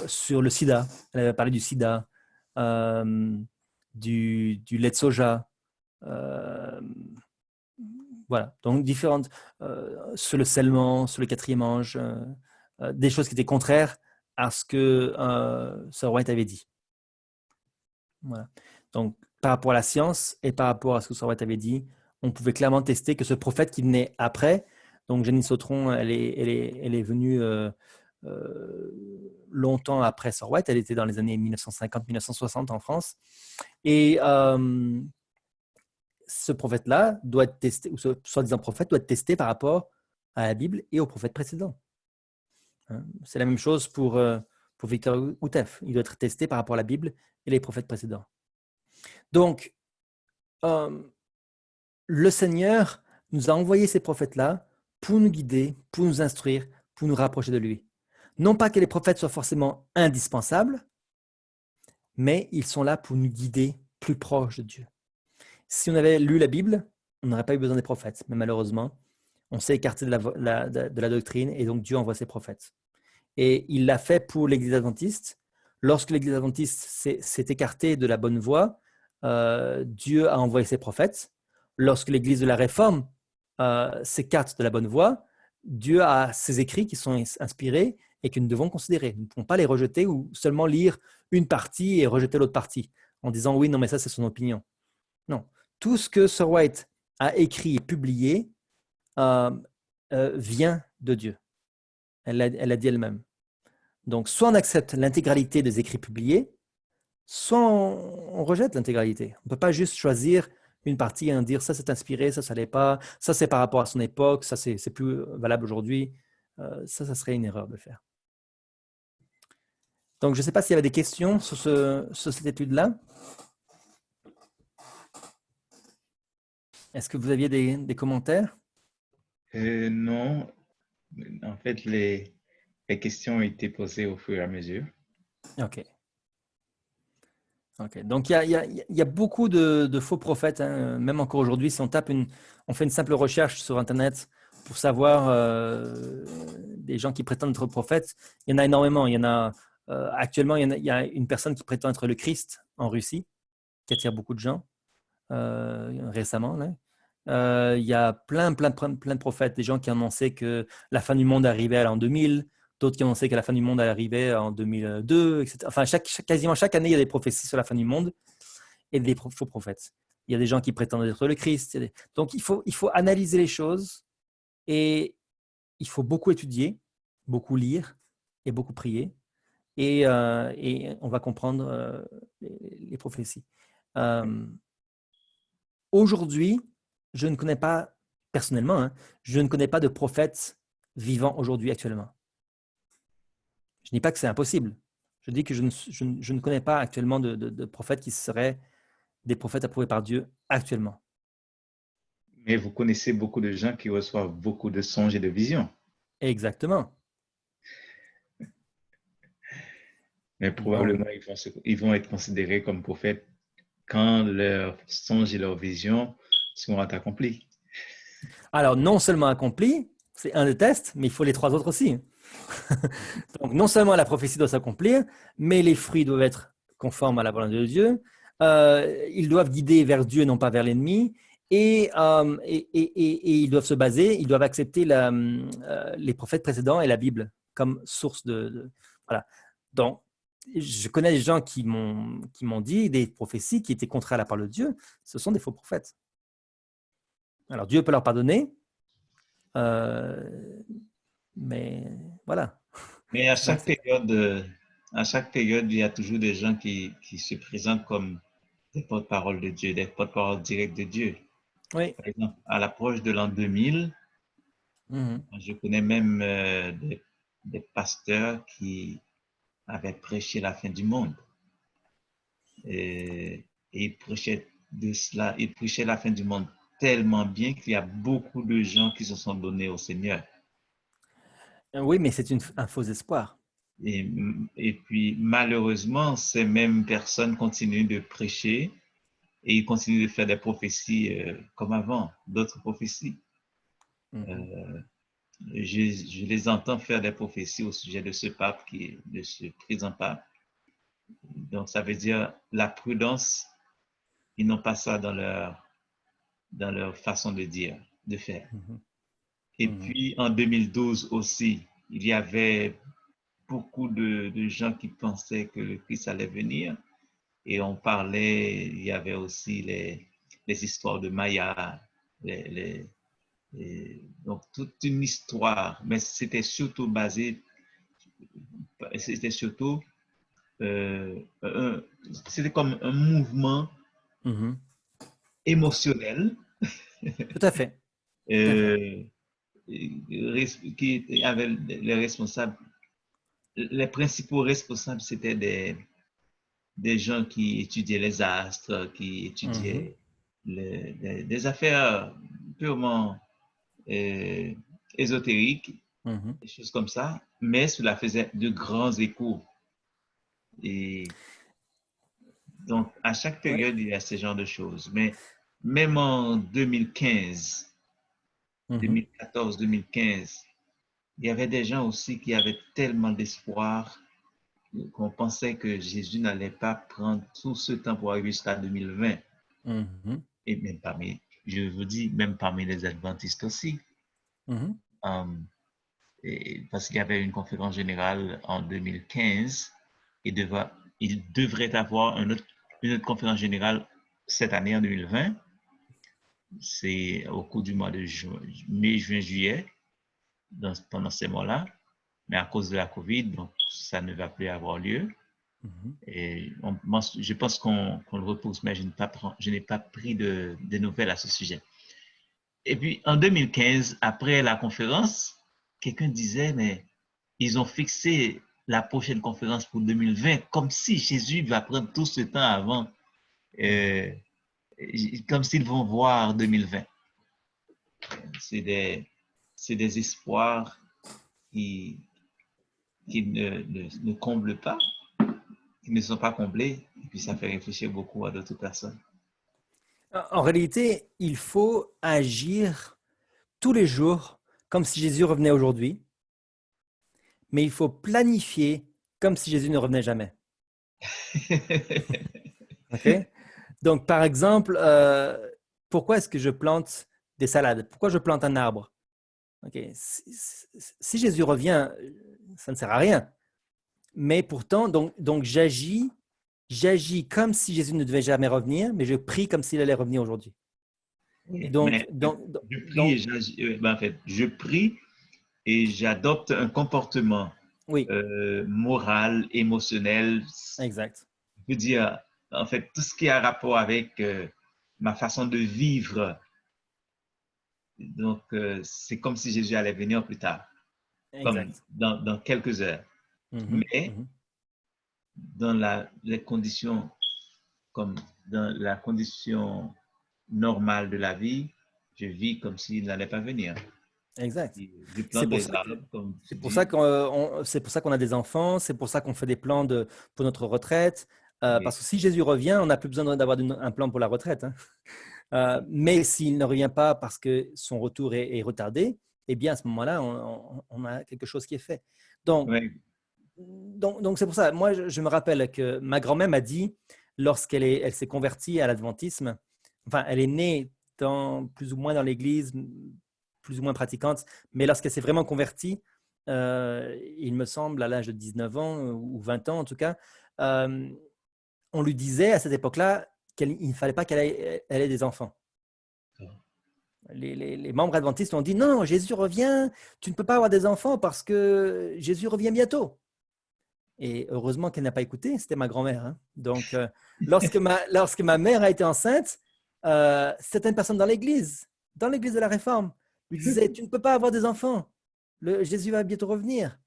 sur le sida. Elle avait parlé du sida, du lait de soja. Voilà. Donc, différentes sur le scellement, sur le quatrième ange, des choses qui étaient contraires à ce que Sir White avait dit. Voilà. Donc, par rapport à la science et par rapport à ce que Sir White avait dit, on pouvait clairement tester que ce prophète qui venait après, donc Janine Sautron, elle est venue longtemps après Sir White, elle était dans les années 1950-1960 en France, et ce prophète-là doit être testé, ou ce soi-disant prophète doit être testé par rapport à la Bible et aux prophètes précédents. C'est la même chose pour Victor Houteff, il doit être testé par rapport à la Bible et les prophètes précédents. Donc, le Seigneur nous a envoyé ces prophètes-là pour nous guider, pour nous instruire, pour nous rapprocher de lui. Non pas que les prophètes soient forcément indispensables, mais ils sont là pour nous guider plus proche de Dieu. Si on avait lu la Bible, on n'aurait pas eu besoin des prophètes, mais malheureusement, on s'est écarté de la doctrine et donc Dieu envoie ses prophètes. Et il l'a fait pour l'Église adventiste. Lorsque l'Église adventiste s'est écartée de la bonne voie, Dieu a envoyé ses prophètes. Lorsque l'Église de la Réforme s'écarte de la bonne voie, Dieu a ses écrits qui sont inspirés et que nous devons considérer. Nous ne pouvons pas les rejeter ou seulement lire une partie et rejeter l'autre partie en disant oui, non, mais ça, c'est son opinion. Non. Tout ce que Sir White a écrit et publié vient de Dieu. Elle l'a dit elle-même. Donc, soit on accepte l'intégralité des écrits publiés, soit on rejette l'intégralité. On ne peut pas juste choisir une partie et en dire ça c'est inspiré, ça l'est pas, ça c'est par rapport à son époque, ça c'est plus valable aujourd'hui. Ça serait une erreur de le faire. Donc, je ne sais pas s'il y avait des questions sur cette étude-là. Est-ce que vous aviez des commentaires? Non. En fait, les questions ont été posées au fur et à mesure. OK. Donc, il y a beaucoup de faux prophètes, hein. Même encore aujourd'hui, si on fait une simple recherche sur Internet pour savoir des gens qui prétendent être prophètes, il y en a énormément. Il y en a, actuellement, il y a une personne qui prétend être le Christ en Russie, qui attire beaucoup de gens récemment. Là. Il y a plein de prophètes, des gens qui annonçaient que la fin du monde arrivait en 2000, d'autres qui annonçaient que la fin du monde arrivait en 2002, etc. Enfin, quasiment chaque année, il y a des prophéties sur la fin du monde et des faux prophètes. Il y a des gens qui prétendent être le Christ. Donc, il faut analyser les choses et il faut beaucoup étudier, beaucoup lire et beaucoup prier. Et on va comprendre les prophéties. Aujourd'hui, je ne connais pas, personnellement, hein, je ne connais pas de prophète vivant aujourd'hui actuellement. Je ne dis pas que c'est impossible. Je dis que je ne connais pas actuellement de prophètes qui seraient des prophètes approuvés par Dieu actuellement. Mais vous connaissez beaucoup de gens qui reçoivent beaucoup de songes et de visions. Exactement. Mais probablement, ils vont être considérés comme prophètes quand leurs songes et leurs visions seront accomplis. Alors, non seulement accomplis, c'est un des tests, mais il faut les trois autres aussi. Donc, non seulement la prophétie doit s'accomplir, mais les fruits doivent être conformes à la volonté de Dieu. Ils doivent guider vers Dieu, non pas vers l'ennemi. Et ils doivent se baser, ils doivent accepter les prophètes précédents et la Bible comme source voilà. Donc, je connais des gens qui m'ont dit des prophéties qui étaient contraires à la parole de Dieu. Ce sont des faux prophètes. Alors, Dieu peut leur pardonner, mais voilà. Mais à chaque période, il y a toujours des gens qui se présentent comme des porte-parole de Dieu, des porte-parole directs de Dieu. Oui. Par exemple, à l'approche de l'an 2000, je connais même des pasteurs qui avaient prêché la fin du monde. Et ils prêchaient de cela, ils prêchaient la fin du monde tellement bien qu'il y a beaucoup de gens qui se sont donnés au Seigneur. Oui, mais c'est un faux espoir. Et puis, malheureusement, ces mêmes personnes continuent de prêcher et ils continuent de faire des prophéties comme avant, d'autres prophéties. Je les entends faire des prophéties au sujet de ce pape, de ce présent pape. Donc, ça veut dire la prudence, ils n'ont pas ça dans leur façon de dire, de faire. Et puis, en 2012 aussi, il y avait beaucoup de gens qui pensaient que le Christ allait venir. Et on parlait, il y avait aussi les histoires de Maya, donc toute une histoire, mais c'était surtout basé, c'était surtout, c'était comme un mouvement émotionnel. Tout à fait. Qui avait les responsables, les principaux responsables, c'était des gens qui étudiaient les astres, qui étudiaient des affaires purement ésotériques, des choses comme ça, mais cela faisait de grands échos. Et donc, à chaque période, il y a ce genre de choses. Mais même en 2015, 2014-2015, il y avait des gens aussi qui avaient tellement d'espoir qu'on pensait que Jésus n'allait pas prendre tout ce temps pour arriver jusqu'à 2020. Mhm. Et même je vous dis, même parmi les adventistes aussi. Mhm. Parce qu'il y avait une conférence générale en 2015 et il devrait avoir une autre conférence générale cette année en 2020. C'est au cours du mois de mai, juin, juillet, pendant ces mois-là. Mais à cause de la COVID, donc ça ne va plus avoir lieu. Mhm. Et je pense qu'on le repousse, mais je n'ai pas pris de nouvelles à ce sujet. Et puis en 2015, après la conférence, quelqu'un disait, mais ils ont fixé la prochaine conférence pour 2020, comme si Jésus va prendre tout ce temps avant, comme s'ils vont voir 2020. C'est des espoirs qui ne comblent pas, qui ne sont pas comblés, et puis ça fait réfléchir beaucoup à d'autres personnes. En réalité, il faut agir tous les jours comme si Jésus revenait aujourd'hui, mais il faut planifier comme si Jésus ne revenait jamais. Okay? Donc, par exemple, pourquoi est-ce que je plante des salades? Pourquoi je plante un arbre? Okay. Si Jésus revient, ça ne sert à rien. Mais pourtant, donc j'agis comme si Jésus ne devait jamais revenir, mais je prie comme s'il allait revenir aujourd'hui. Oui, Et donc, mais je prie et j'adopte un comportement oui, moral, émotionnel. exact. Je veux dire, en fait, tout ce qui a rapport avec ma façon de vivre. Donc, c'est comme si Jésus allait venir plus tard, comme Exact. dans quelques heures. Mhm, Mais mhm. dans les conditions, comme dans la condition normale de la vie, je vis comme s'il n'allait pas venir. Exact. Je C'est plante pour des ça que arbres, comme tu c'est pour ça dis. qu'on a des enfants, c'est pour ça qu'on fait des plans pour notre retraite. Et, Parce que si Jésus revient, on n'a plus besoin d'avoir un plan pour la retraite, hein. Mais s'il ne revient pas parce que son retour est retardé, eh bien à ce moment-là, on a quelque chose qui est fait. Donc, ouais, donc c'est pour ça. Moi, je me rappelle que ma grand-mère m'a dit, elle s'est convertie à l'adventisme, enfin, elle est née plus ou moins dans l'église, plus ou moins pratiquante, mais lorsqu'elle s'est vraiment convertie, il me semble, à l'âge de 19 ans ou 20 ans en tout cas, euh, on lui disait à cette époque-là qu'il ne fallait pas elle ait des enfants. Les membres adventistes ont dit non, Jésus revient, tu ne peux pas avoir des enfants parce que Jésus revient bientôt. Et heureusement qu'elle n'a pas écouté, c'était ma grand-mère, hein. Donc, lorsque ma mère a été enceinte, certaines personnes dans l'église de la Réforme, lui disaient tu ne peux pas avoir des enfants, Jésus va bientôt revenir.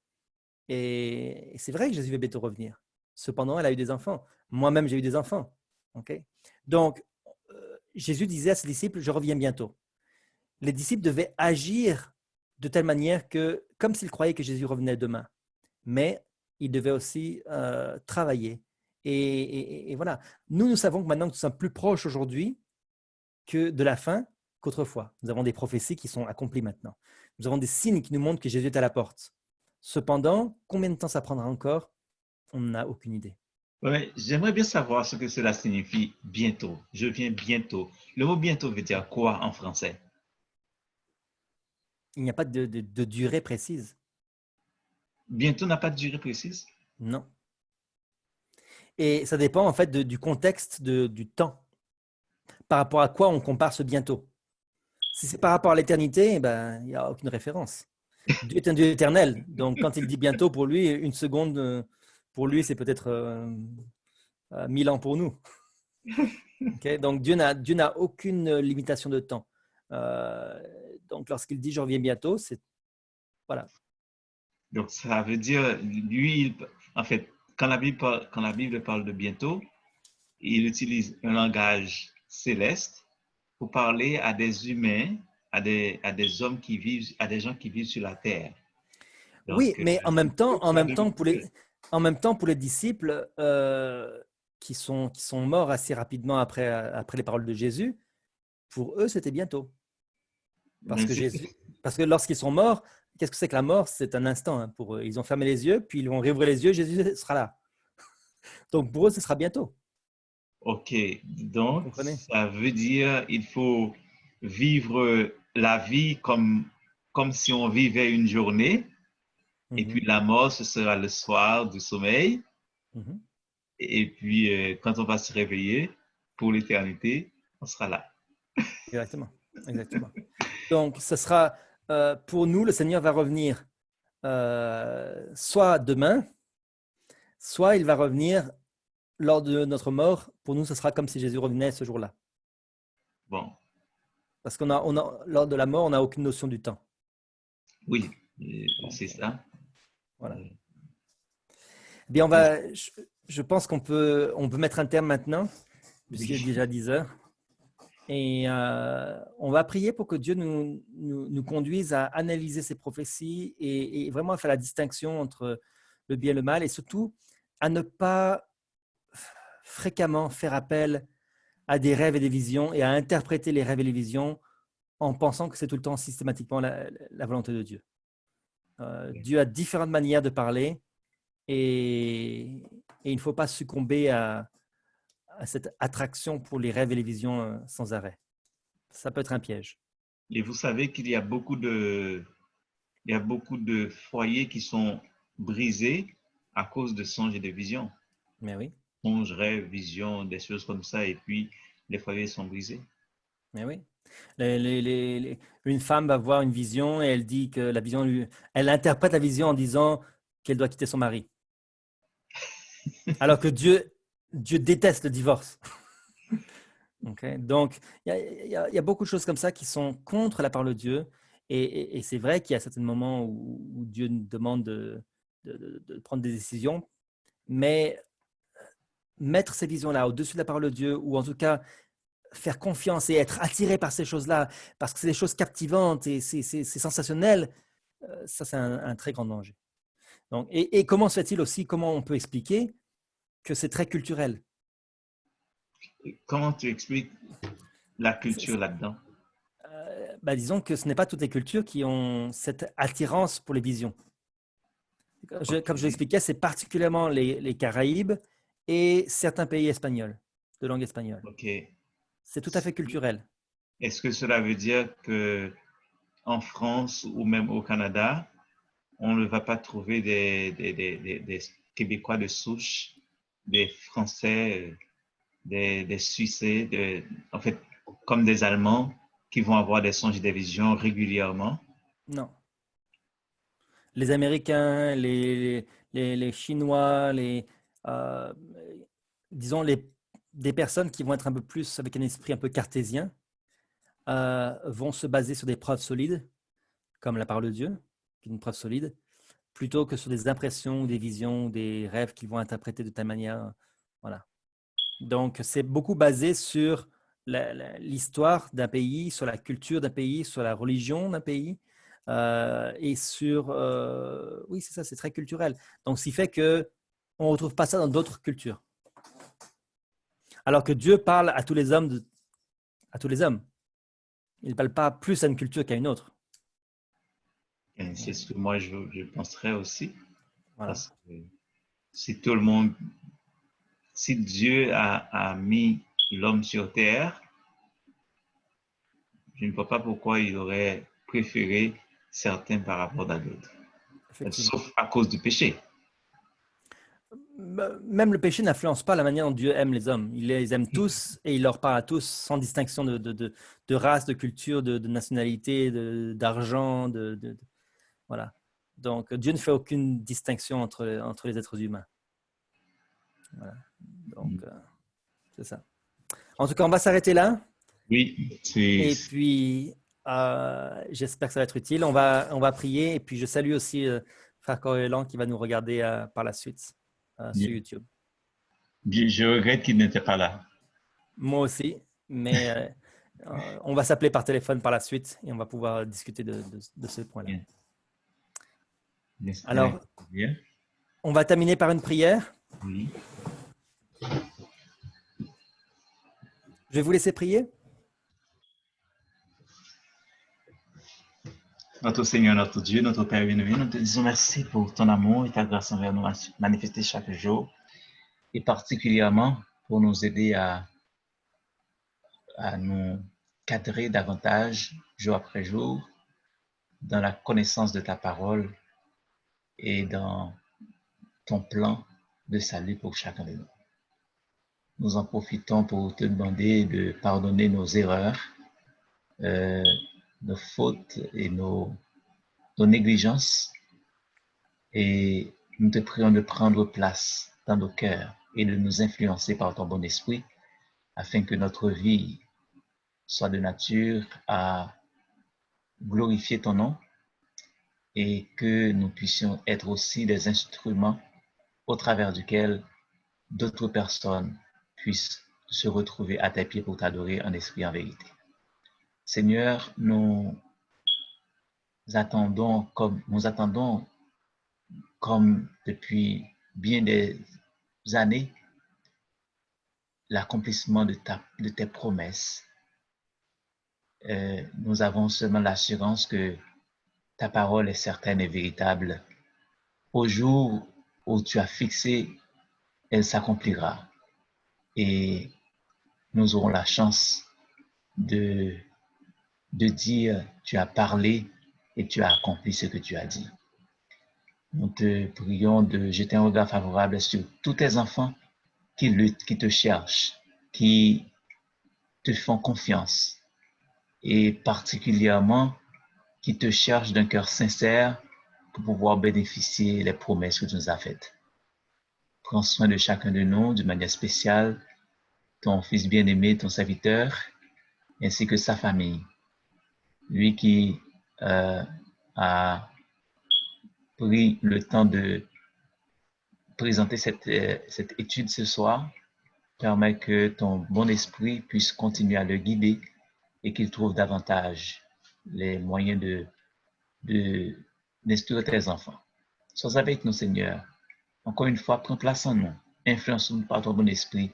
Et c'est vrai que Jésus va bientôt revenir. Cependant, elle a eu des enfants. Moi-même, j'ai eu des enfants. Okay? Donc, Jésus disait à ses disciples je reviens bientôt. Les disciples devaient agir de telle manière que, comme s'ils croyaient que Jésus revenait demain, mais ils devaient aussi travailler. Et voilà. Nous savons que maintenant que nous sommes plus proches aujourd'hui que de la fin qu'autrefois. Nous avons des prophéties qui sont accomplies maintenant. Nous avons des signes qui nous montrent que Jésus est à la porte. Cependant, combien de temps ça prendra encore? On n'a aucune idée. ouais, j'aimerais bien savoir ce que cela signifie bientôt. Je viens bientôt. Le mot bientôt veut dire quoi en français? Il n'y a pas de durée précise. Bientôt n'a pas de durée précise? Non. Et ça dépend en fait du contexte du temps. Par rapport à quoi on compare ce bientôt? Si c'est par rapport à l'éternité, ben, il n'y a aucune référence. Dieu est un Dieu éternel. Donc, quand il dit bientôt pour lui, une seconde, pour lui, c'est peut-être 1000 ans pour nous. Okay? Donc, Dieu n'a aucune limitation de temps. Donc, lorsqu'il dit je reviens bientôt, c'est. Voilà. Donc, ça veut dire, lui, en fait, quand la Bible parle de bientôt, il utilise un langage céleste pour parler à des humains, à des hommes qui vivent, à des gens qui vivent sur la terre. Oui, Donc, mais en même temps, ça en même temps pour les disciples qui sont morts assez rapidement après les paroles de Jésus, pour eux, c'était bientôt. Parce que lorsqu'ils sont morts, qu'est-ce que c'est que la mort? C'est un instant hein, pour eux. Ils ont fermé les yeux, puis ils vont réouvrir les yeux, Jésus sera là. Donc pour eux, ce sera bientôt. OK. Vous Donc, comprenez? ça veut dire il faut vivre la vie comme si on vivait une journée. Et puis Mhm, la mort, ce sera le soir du sommeil. mhm. Et puis, quand on va se réveiller pour l'éternité, on sera là. Exactement. Exactement. Donc, ce sera pour nous, le Seigneur va revenir soit demain, soit il va revenir lors de notre mort. Pour nous, ce sera comme si Jésus revenait ce jour-là. Bon, Parce lors de la mort, on n'a aucune notion du temps. oui, Donc, c'est ça. voilà. Euh, Eh bien, je pense on peut mettre un terme maintenant, puisqu'il est Oui, déjà 10 heures. Et on va prier pour que Dieu nous conduise à analyser ces prophéties et vraiment à faire la distinction entre le bien et le mal, et surtout à ne pas fréquemment faire appel à des rêves et des visions et à interpréter les rêves et les visions en pensant que c'est tout le temps systématiquement la volonté de Dieu. Dieu a différentes manières de parler et il ne faut pas succomber à cette attraction pour les rêves et les visions sans arrêt. Ça peut être un piège. et vous savez qu'il y a il y a beaucoup de foyers qui sont brisés à cause de songes et de visions. Mais oui, Songes, rêves, visions, des choses comme ça, et puis les foyers sont brisés. mais oui. Une femme va voir une vision et elle dit que elle interprète la vision en disant qu'elle doit quitter son mari. Alors que Dieu déteste le divorce. Okay? Donc, il y a beaucoup de choses comme ça qui sont contre la parole de Dieu. Et c'est vrai qu'il y a certains moments où Dieu nous demande de prendre des décisions, mais mettre ces visions-là au-dessus de la parole de Dieu, ou en tout cas faire confiance et être attiré par ces choses-là, parce que c'est des choses captivantes et c'est sensationnel, ça c'est un très grand danger. Donc, et comment se fait-il aussi, comment on peut expliquer que c'est très culturel? Comment tu expliques la C'est- culture là-dedans? Disons que ce n'est pas toutes les cultures qui ont cette attirance pour les visions. Comme je OK, l'expliquais, c'est particulièrement les Caraïbes et certains pays espagnols, de langue espagnole. OK. C'est tout à fait culturel. Est-ce que cela veut dire que en France ou même au Canada, on ne va pas trouver des Québécois de souche, des Français, des Suissais, en fait, comme des Allemands qui vont avoir des songes et des visions régulièrement? Non. Les Américains, les Chinois, euh, disons des personnes qui vont être un peu plus avec un esprit un peu cartésien, vont se baser sur des preuves solides, comme la parole de Dieu, qui est une preuve solide, plutôt que sur des impressions, des visions, des rêves qu'ils vont interpréter de telle manière. Voilà. Donc, c'est beaucoup basé sur l'histoire d'un pays, sur la culture d'un pays, sur la religion d'un pays, et sur... oui, c'est ça, c'est très culturel. Donc, ce qui fait qu'on ne retrouve pas ça dans d'autres cultures. Alors que Dieu parle à tous les hommes, à tous les hommes. Il ne parle pas plus à une culture qu'à une autre. Et c'est ce que moi je penserais aussi, Voilà. parce que si tout le monde, si Dieu a mis l'homme sur terre, je ne vois pas pourquoi il aurait préféré certains par rapport à d'autres, Effectivement. sauf à cause du péché. Même le péché n'influence pas la manière dont Dieu aime les hommes. Il les aime tous et il leur parle à tous sans distinction de race, de culture, de nationalité, d'argent. Voilà. Donc, Dieu ne fait aucune distinction entre les êtres humains. Voilà. Donc, c'est ça. En tout cas, on va s'arrêter là. Oui, Et puis, j'espère que ça va être utile. On va prier. Et puis, je salue aussi Frère Corélan qui va nous regarder par la suite sur YouTube. je regrette qu'il n'était pas là. Moi aussi, mais on va s'appeler par téléphone par la suite et on va pouvoir discuter de ce point-là. Bien. Alors, Bien. on va terminer par une prière. Oui. Je vais vous laisser prier. Notre Seigneur, notre Dieu, notre Père bien-aimé, nous te disons merci pour ton amour et ta grâce envers nous manifestée chaque jour, et particulièrement pour nous aider à nous cadrer davantage, jour après jour, dans la connaissance de ta parole et dans ton plan de salut pour chacun de nous. Nous en profitons pour te demander de pardonner nos erreurs, nos fautes et nos négligences, et nous te prions de prendre place dans nos cœurs et de nous influencer par ton bon esprit afin que notre vie soit de nature à glorifier ton nom et que nous puissions être aussi des instruments au travers duquel d'autres personnes puissent se retrouver à tes pieds pour t'adorer en esprit et en vérité. Seigneur, nous attendons comme depuis bien des années l'accomplissement de tes promesses. Nous avons seulement l'assurance que ta parole est certaine et véritable. Au jour où tu as fixé, elle s'accomplira. Et nous aurons la chance de dire, tu as parlé et tu as accompli ce que tu as dit. Nous te prions de jeter un regard favorable sur tous tes enfants qui luttent, qui te cherchent, qui te font confiance et particulièrement qui te cherchent d'un cœur sincère pour pouvoir bénéficier des promesses que tu nous as faites. Prends soin de chacun de nous d'une manière spéciale, ton fils bien-aimé, ton serviteur, ainsi que sa famille. Lui qui a pris le temps de présenter cette étude ce soir, permet que ton bon esprit puisse continuer à le guider et qu'il trouve davantage les moyens d'instruire tes enfants. Sois avec nous, Seigneur. Encore une fois, prends place en nous. Influence-nous par ton bon esprit.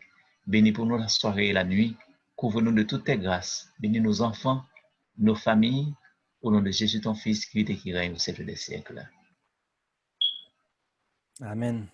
Bénis pour nous la soirée et la nuit. Couvre-nous de toutes tes grâces. Bénis nos enfants, nos familles, au nom de Jésus, ton Fils, qui vit et qui règne au siècle des siècles. Amen.